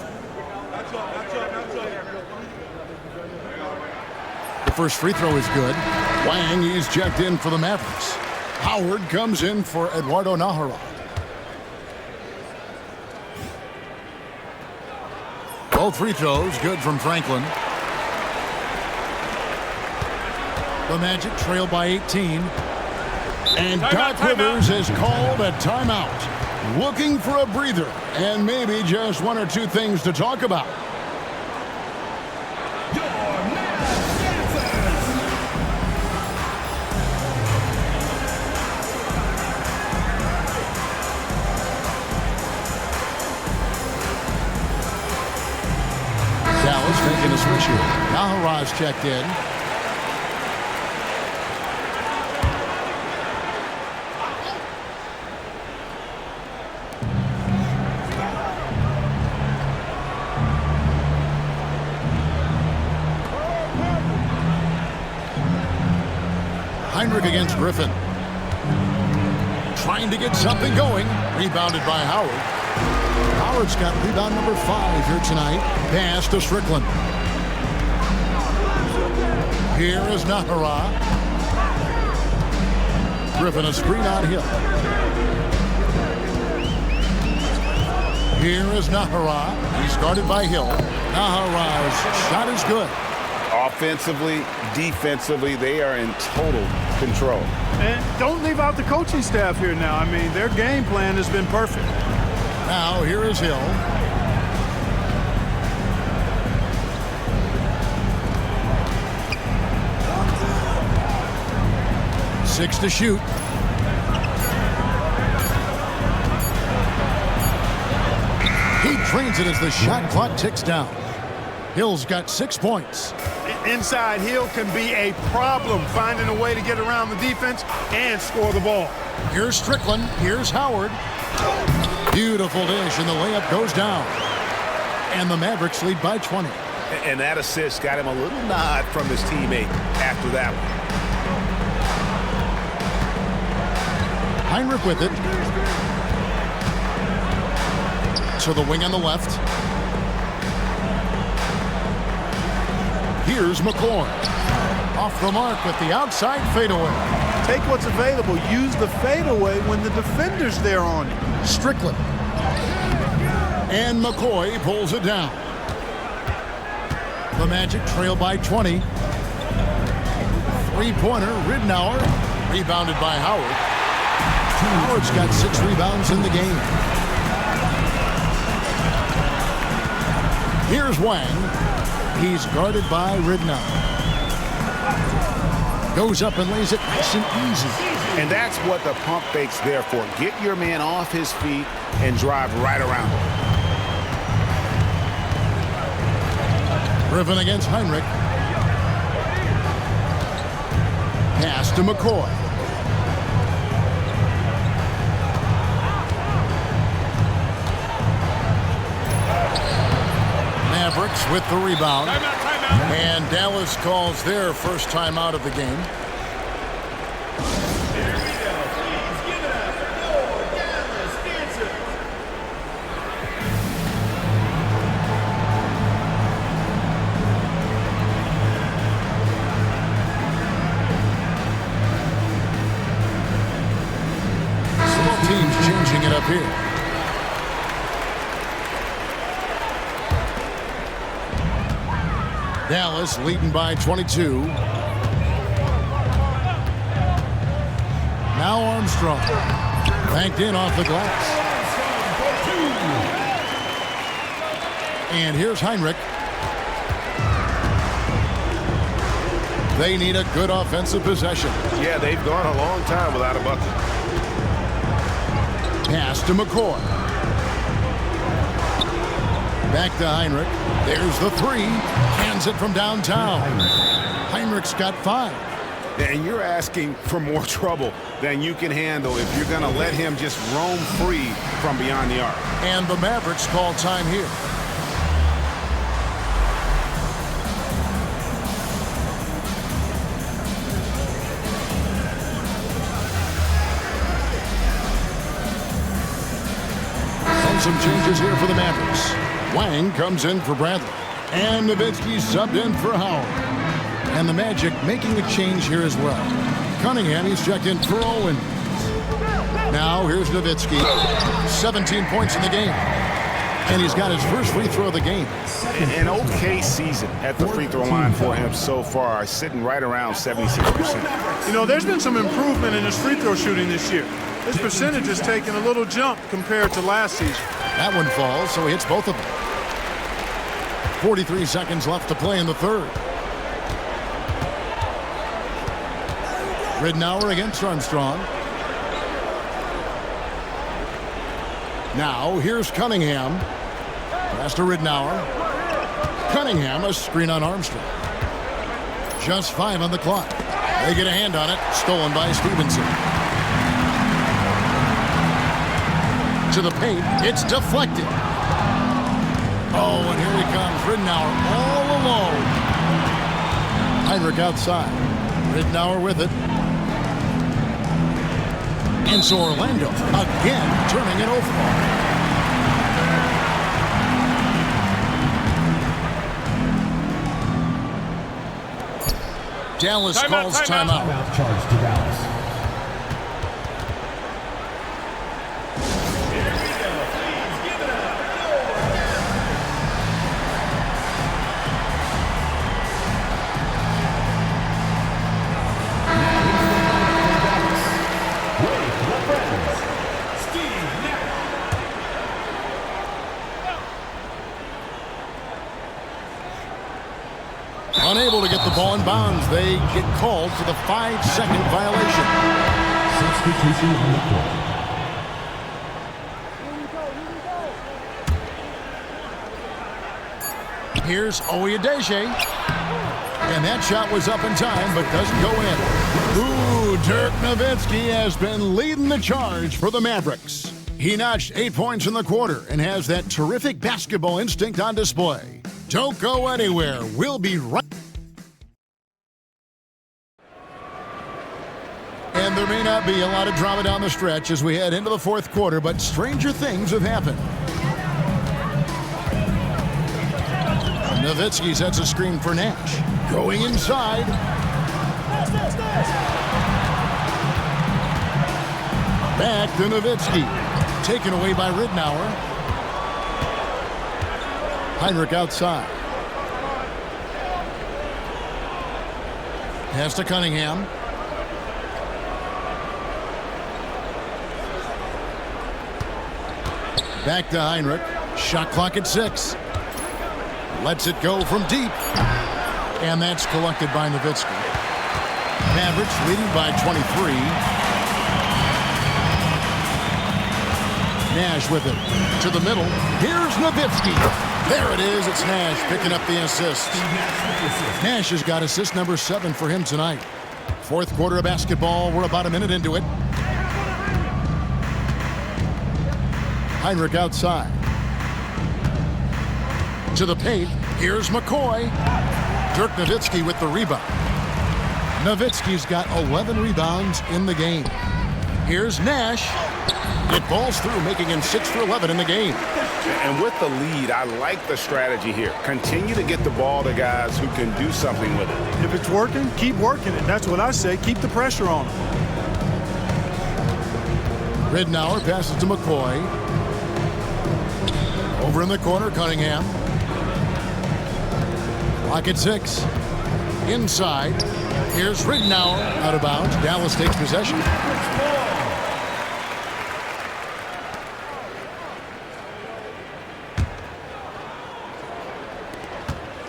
The first free throw is good. Wang, he's checked in for the Mavericks. Howard comes in for Eduardo Nahara. Both free throws good from Franklin. The Magic trail by 18. And Doc Rivers has called a timeout. Looking for a breather and maybe just 1 or 2 things to talk about. Dallas making a switch here. Nahara's checked in. Heinrich against Griffin. Trying to get something going. Rebounded by Howard. Howard's got rebound number 5 here tonight. Pass to Strickland. Here is Nahara. Griffin a screen on Hill. Here is Nahara. He's guarded by Hill. Nahara's shot is good. Offensively, defensively, they are in total control. And don't leave out the coaching staff here now. I mean, their game plan has been perfect. Now, here is Hill. Six to shoot. He drains it as the shot clock ticks down. Hill's got 6 points. Inside Hill can be a problem, finding a way to get around the defense and score the ball. Here's Strickland. Here's Howard. Beautiful dish, and the layup goes down. And the Mavericks lead by 20. And that assist got him a little nod from his teammate after that one. Heinrich with it. To the wing on the left. Here's McCoy. Off the mark with the outside fadeaway. Take what's available. Use the fadeaway when the defender's there on you. Strickland. And McCoy pulls it down. The Magic trail by 20. Three-pointer, Ridnour. Rebounded by Howard. Howard's got 6 rebounds in the game. Here's Wang. He's guarded by Ridnour. Goes up and lays it nice and easy. And that's what the pump fake's there for. Get your man off his feet and drive right around him. Griffin against Heinrich. Pass to McCoy. Mavericks with the rebound. And Dallas calls their first timeout of the game. Teams changing it up here. Dallas leading by 22. Now Armstrong. Banked in off the glass. And here's Heinrich. They need a good offensive possession. Yeah, they've gone a long time without a bucket. Pass to McCoy. Back to Heinrich. There's the three. Hands it from downtown. Heinrich's got 5. And you're asking for more trouble than you can handle if you're going to let him just roam free from beyond the arc. And the Mavericks call time here. And some changes here for the Mavericks. Wang comes in for Bradley. And Nowitzki subbed in for Howard. And the Magic making a change here as well. Cunningham, he's checked in for Owen. Now here's Nowitzki. 17 points in the game. And he's got his first free throw of the game. An okay season at the free throw line for him so far, sitting right around 76%. You know, there's been some improvement in his free throw shooting this year. His percentage has taken a little jump compared to last season. That one falls, so he hits both of them. 43 seconds left to play in the third. Ridnour against Armstrong. Now here's Cunningham. Pass to Ridnour. Cunningham, a screen on Armstrong. Just 5 on the clock. They get a hand on it. Stolen by Stevenson. To the paint. It's deflected. Oh, and here he comes. Ridnour all alone. Heinrich outside. Ridnour with it. And so Orlando again turning it over. Dallas calls timeout. Timeout charge to Dallas. Unable to get the ball in bounds. They get called for the 5-second violation. Substitution on the court. Here's Oyedeji. And that shot was up in time, but doesn't go in. Ooh, Dirk Nowitzki has been leading the charge for the Mavericks. He notched 8 points in the quarter and has that terrific basketball instinct on display. Don't go anywhere. We'll be right. And there may not be a lot of drama down the stretch as we head into the fourth quarter, but stranger things have happened. Nowitzki sets a screen for Nash. Going inside. Back to Nowitzki. Taken away by Ridnour. Heinrich outside. Pass to Cunningham. Back to Heinrich. Shot clock at 6. Lets it go from deep. And that's collected by Nowitzki. Mavericks leading by 23. Nash with it. To the middle. Here's Nowitzki. There it is. It's Nash picking up the assist. Nash has got assist number 7 for him tonight. Fourth quarter of basketball. We're about a minute into it. Heinrich outside. To the paint. Here's McCoy. Dirk Nowitzki with the rebound. Nowitzki's got 11 rebounds in the game. Here's Nash. It falls through, making him 6 for 11 in the game. And with the lead, I like the strategy here. Continue to get the ball to guys who can do something with it. If it's working, keep working it. That's what I say. Keep the pressure on him. Ridnour passes to McCoy. Over in the corner, Cunningham. Clock at 6. Inside. Here's Ridnour. Out of bounds. Dallas takes possession.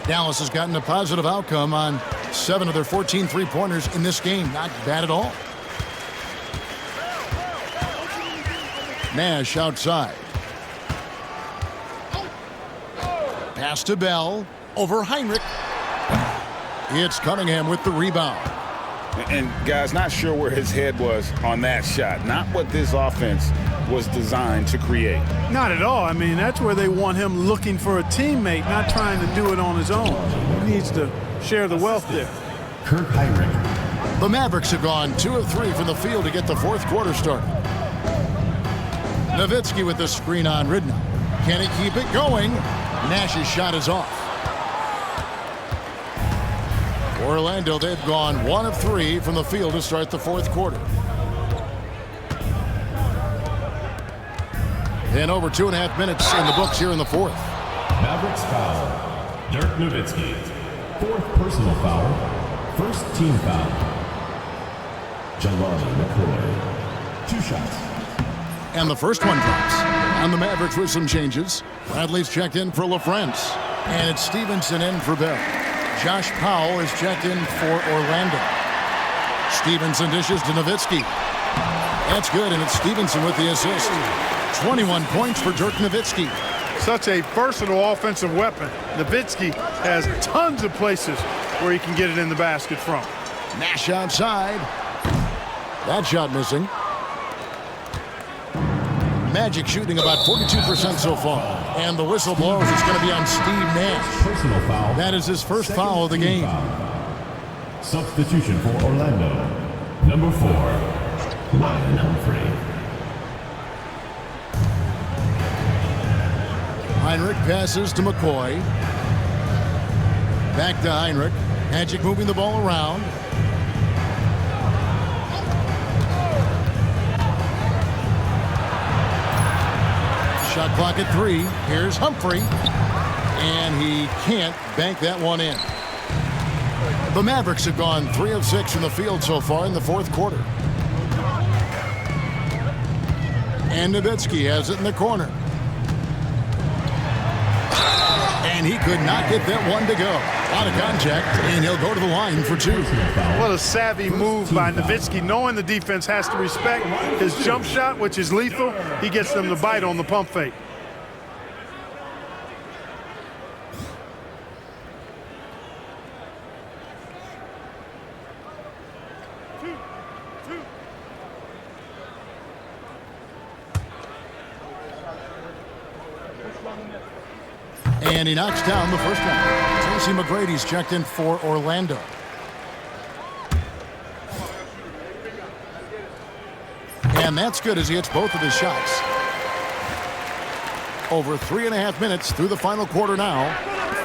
Dallas has gotten a positive outcome on 7 of their 14 three-pointers in this game. Not bad at all. Nash outside. Pass to Bell. Over Heinrich. It's Cunningham with the rebound. And guys, not sure where his head was on that shot. Not what this offense was designed to create. Not at all. I mean, that's where they want him looking for a teammate, not trying to do it on his own. He needs to share the wealth there. Kirk Heinrich. The Mavericks have gone 2 of 3 from the field to get the fourth quarter started. Nowitzki with the screen on Ridnow. Can he keep it going? Nash's shot is off. Orlando, they've gone 1 of 3 from the field to start the fourth quarter. And over 2.5 minutes in the books here in the fourth. Mavericks foul. Dirk Nowitzki. 4th personal foul. 1st team foul. Jelani McCoy. 2 shots. And the first one drops. And the Mavericks with some changes. Bradley's checked in for LaFrance. And it's Stevenson in for Bell. Josh Powell is checked in for Orlando. Stevenson dishes to Nowitzki. That's good, and it's Stevenson with the assist. 21 points for Dirk Nowitzki. Such a versatile offensive weapon. Nowitzki has tons of places where he can get it in the basket from. Nash outside. That shot missing. Magic shooting about 42% so far. And the whistle blows. It's going to be on Steve Nash. Personal foul. That is his first foul of the game. Foul. Substitution for Orlando. Number 4, Ryan Humphrey. Heinrich passes to McCoy. Back to Heinrich. Magic moving the ball around. Shot clock at 3. Here's Humphrey. And he can't bank that one in. The Mavericks have gone 3 of 6 from the field so far in the fourth quarter. And Nowitzki has it in the corner. And he could not get that one to go. Out of contact, and he'll go to the line for 2. What a savvy move by Nowitzki, knowing the defense has to respect his jump shot, which is lethal. He gets them to bite on the pump fake. And he knocks down the first one. Tracy McGrady's checked in for Orlando. And that's good as he hits both of his shots. Over 3.5 minutes through the final quarter now.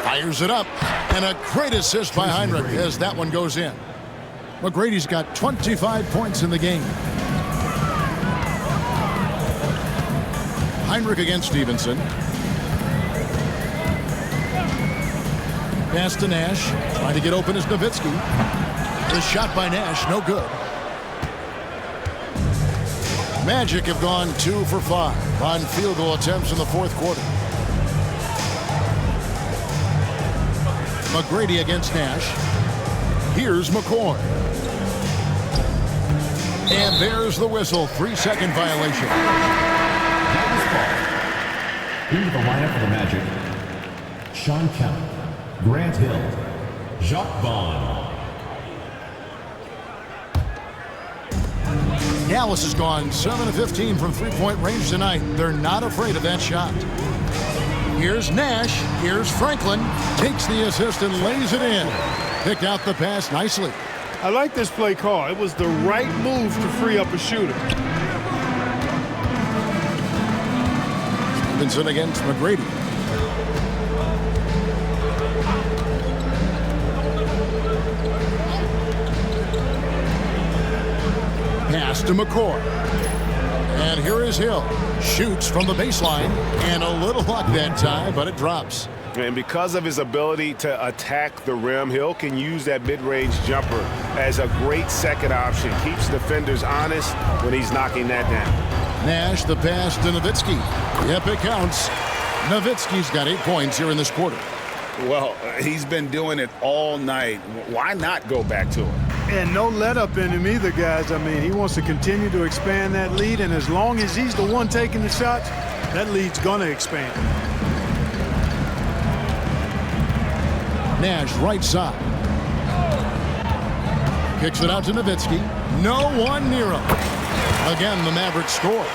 Fires it up. And a great assist by Heinrich as that one goes in. McGrady's got 25 points in the game. Heinrich against Stevenson. Pass to Nash. Trying to get open is Nowitzki. The shot by Nash, no good. Magic have gone 2 for 5 on field goal attempts in the fourth quarter. McGrady against Nash. Here's McCoy. And there's the whistle. 3-second violation. Into the lineup for the Magic. Sean Kemp. Grant Hill. Jacques Vaughn. Dallas has gone 7 of 15 from three-point range tonight. They're not afraid of that shot. Here's Nash. Here's Franklin. Takes the assist and lays it in. Picked out the pass nicely. I like this play call. It was the right move to free up a shooter. Stevenson against McGrady. Pass to McCoy. And here is Hill. Shoots from the baseline. And a little luck that time, but it drops. And because of his ability to attack the rim, Hill can use that mid-range jumper as a great second option. Keeps defenders honest when he's knocking that down. Nash, the pass to Nowitzki. Yep, it counts. Nowitzki's got 8 points here in this quarter. Well, he's been doing it all night. Why not go back to it? And no let up in him either, guys. I mean, he wants to continue to expand that lead, and as long as he's the one taking the shots, that lead's gonna expand. Nash, right side. Kicks it out to Nowitzki. No one near him. Again, the Mavericks score.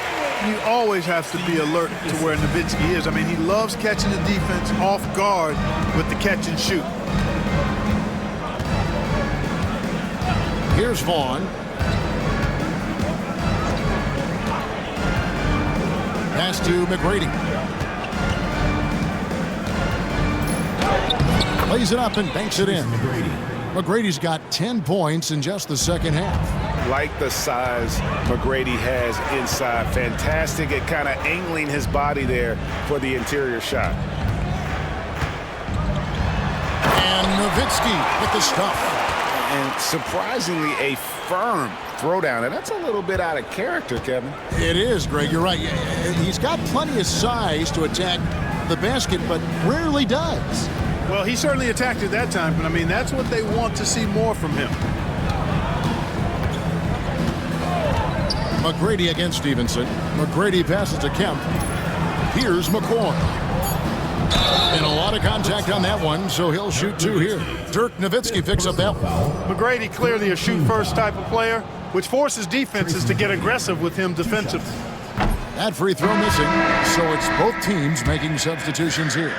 You always have to be alert to where Nowitzki is. I mean, he loves catching the defense off guard with the catch and shoot. Here's Vaughn. Pass to McGrady. Lays it up and banks it in. McGrady's got 10 points in just the second half. Like the size McGrady has inside. Fantastic at kind of angling his body there for the interior shot. And Nowitzki with the stuff. And surprisingly, a firm throwdown. And that's a little bit out of character, Kevin. It is, Greg. You're right. He's got plenty of size to attack the basket, but rarely does. Well, he certainly attacked it that time, but I mean, that's what they want to see more from him. McGrady against Stevenson. McGrady passes to Kemp. Here's McCoy. And a lot of contact on that one, so he'll shoot two here. Dirk Nowitzki picks up that one. McGrady clearly a shoot-first type of player, which forces defenses to get aggressive with him defensively. That free throw missing, so it's both teams making substitutions here.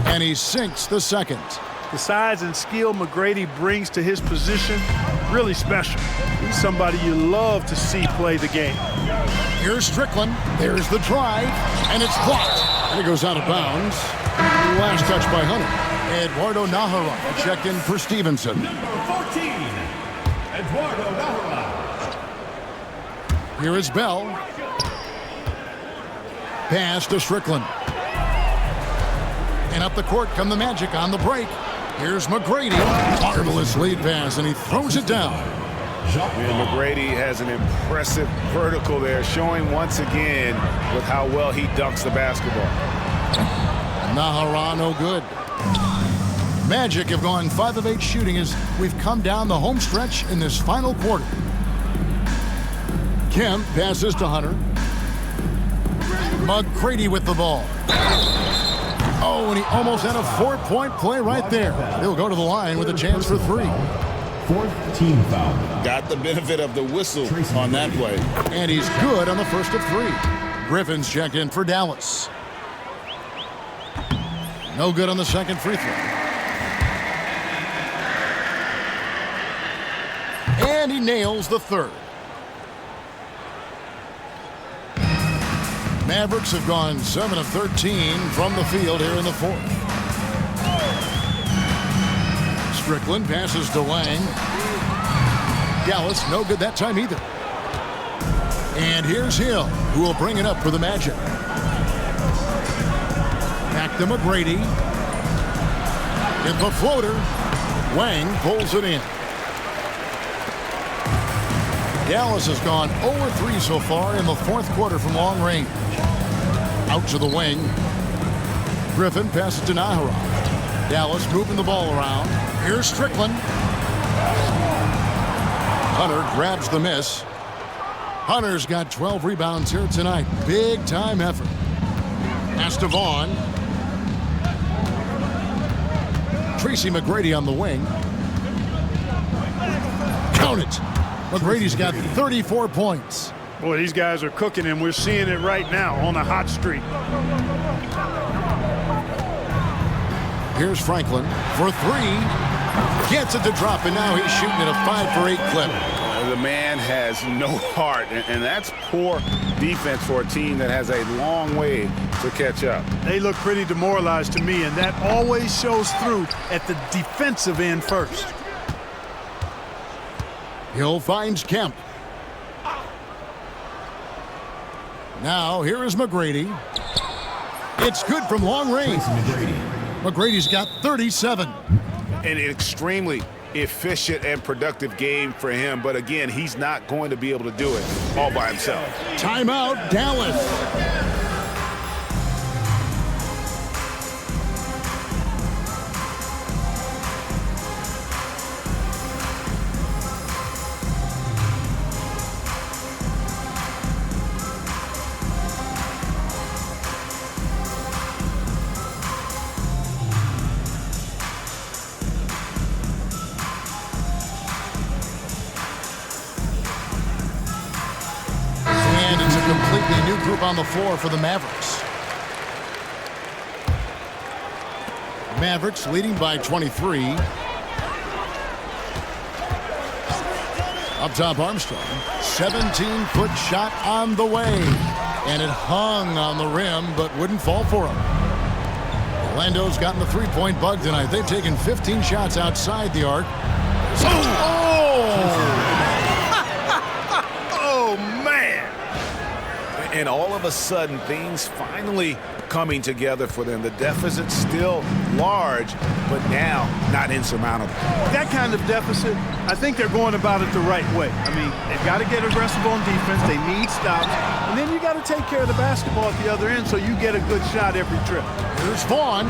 And he sinks the second. The size and skill McGrady brings to his position, really special. He's somebody you love to see play the game. Here's Strickland. There's the drive, and it's blocked. And it goes out of bounds. Last touch by Hunter. Eduardo Nahara checked in for Stevenson. Number 14, Eduardo Nahara. Here is Bell. Pass to Strickland. And up the court come the Magic on the break. Here's McGrady. Marvelous lead pass, and he throws it down. And McGrady has an impressive vertical there, showing once again with how well he dunks the basketball. Nahara no good. Magic have gone 5 of 8 shooting as we've come down the home stretch in this final quarter. Kemp passes to Hunter. McGrady with the ball. Oh, and he almost had a 4-point play right there. He'll go to the line with a chance for 3. Fourth team foul. Got the benefit of the whistle on that play. And he's good on the first of 3. Griffin's checked in for Dallas. No good on the second free throw. And he nails the third. Mavericks have gone 7 of 13 from the field here in the fourth. Strickland passes to Lang. Dallas no good that time either. And here's Hill, who will bring it up for the Magic. Back to McGrady. In the floater, Wang pulls it in. Dallas has gone 0-3 so far in the fourth quarter from long range. Out to the wing. Griffin passes to Nahara. Dallas moving the ball around. Here's Strickland. Hunter grabs the miss. Hunter's got 12 rebounds here tonight. Big time effort. Pass to Vaughn. Tracy McGrady on the wing. Count it. McGrady's got 34 points. Boy, these guys are cooking, and we're seeing it right now on a hot streak. Here's Franklin for 3. Gets it to drop, and now he's shooting at a 5 for 8 clip. The man has no heart, and that's poor defense for a team that has a long way to catch up. They look pretty demoralized to me, and that always shows through at the defensive end first. Hill finds Kemp. Now, here is McGrady. It's good from long range. McGrady's got 37. An extremely efficient and productive game for him, but again, he's not going to be able to do it all by himself. Timeout, Dallas. A new group on the floor for the Mavericks. Mavericks leading by 23. Up top, Armstrong. 17-foot shot on the way. And it hung on the rim, but wouldn't fall for him. Orlando's gotten the three-point bug tonight. They've taken 15 shots outside the arc. Oh, man. And all of a sudden, things finally coming together for them. The deficit's still large, but now not insurmountable. That kind of deficit, I think they're going about it the right way. I mean, they've got to get aggressive on defense. They need stops. And then you got to take care of the basketball at the other end so you get a good shot every trip. Here's Vaughn.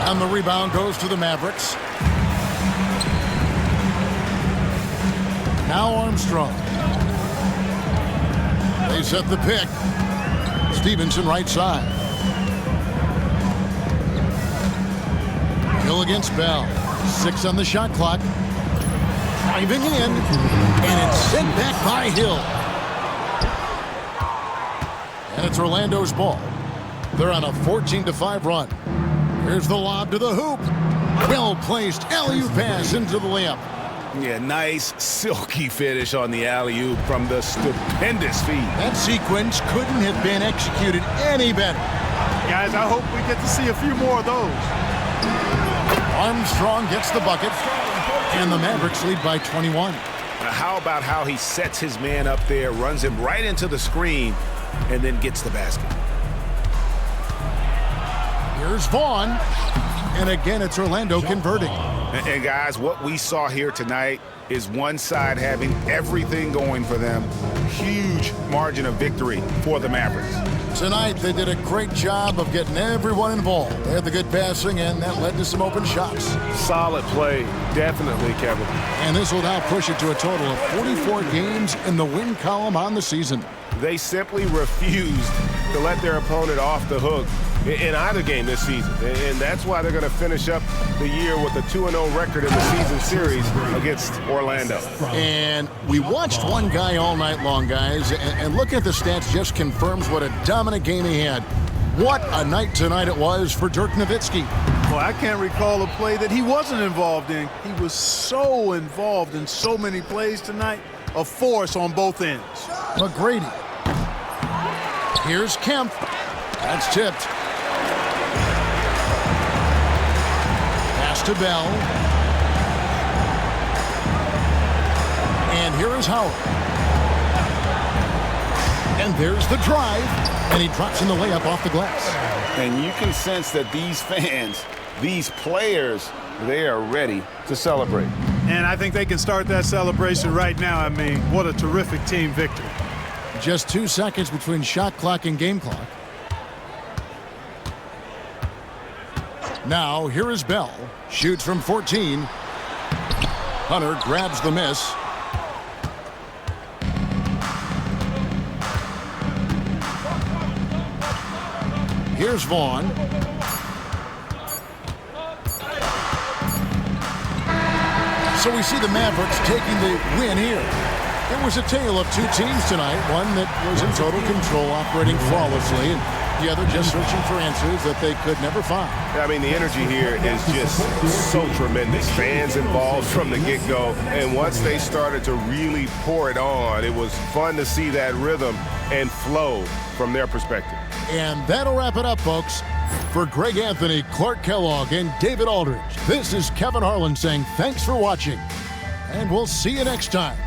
And the rebound goes to the Mavericks. Now Armstrong. They set the pick. Stevenson right side. Hill against Bell. 6 on the shot clock. Driving in. And it's sent back by Hill. And it's Orlando's ball. They're on a 14-5 run. Here's the lob to the hoop. Well-placed alley-oop pass into the layup. Yeah, nice, silky finish on the alley-oop from the stupendous feed. That sequence couldn't have been executed any better. Guys, I hope we get to see a few more of those. Armstrong gets the bucket, and the Mavericks lead by 21. Now, how about how he sets his man up there, runs him right into the screen, and then gets the basket? Here's Vaughn, and again it's Orlando converting. And guys, what we saw here tonight is one side having everything going for them. Huge margin of victory for the Mavericks. Tonight they did a great job of getting everyone involved. They had the good passing, and that led to some open shots. Solid play, definitely, Kevin. And this will now push it to a total of 44 games in the win column on the season. They simply refused to let their opponent off the hook in either game this season. And that's why they're going to finish up the year with a 2-0 record in the season series against Orlando. And we watched one guy all night long, guys, and looking at the stats just confirms what a dominant game he had. What a night tonight it was for Dirk Nowitzki. Well, I can't recall a play that he wasn't involved in. He was so involved in so many plays tonight. A force on both ends. McGrady. Here's Kemp. That's tipped. Pass to Bell. And here is Howard. And there's the drive. And he drops in the layup off the glass. And you can sense that these fans, these players, they are ready to celebrate. And I think they can start that celebration right now. I mean, what a terrific team victory. Just 2 seconds between shot clock and game clock. Now, here is Bell. Shoots from 14. Hunter grabs the miss. Here's Vaughn. So we see the Mavericks taking the win here. It was a tale of two teams tonight, one that was in total control, operating flawlessly, and the other just searching for answers that they could never find. I mean, the energy here is just so tremendous. Fans involved from the get-go, and once they started to really pour it on, it was fun to see that rhythm and flow from their perspective. And that'll wrap it up, folks. For Greg Anthony, Clark Kellogg, and David Aldridge, this is Kevin Harlan saying thanks for watching, and we'll see you next time.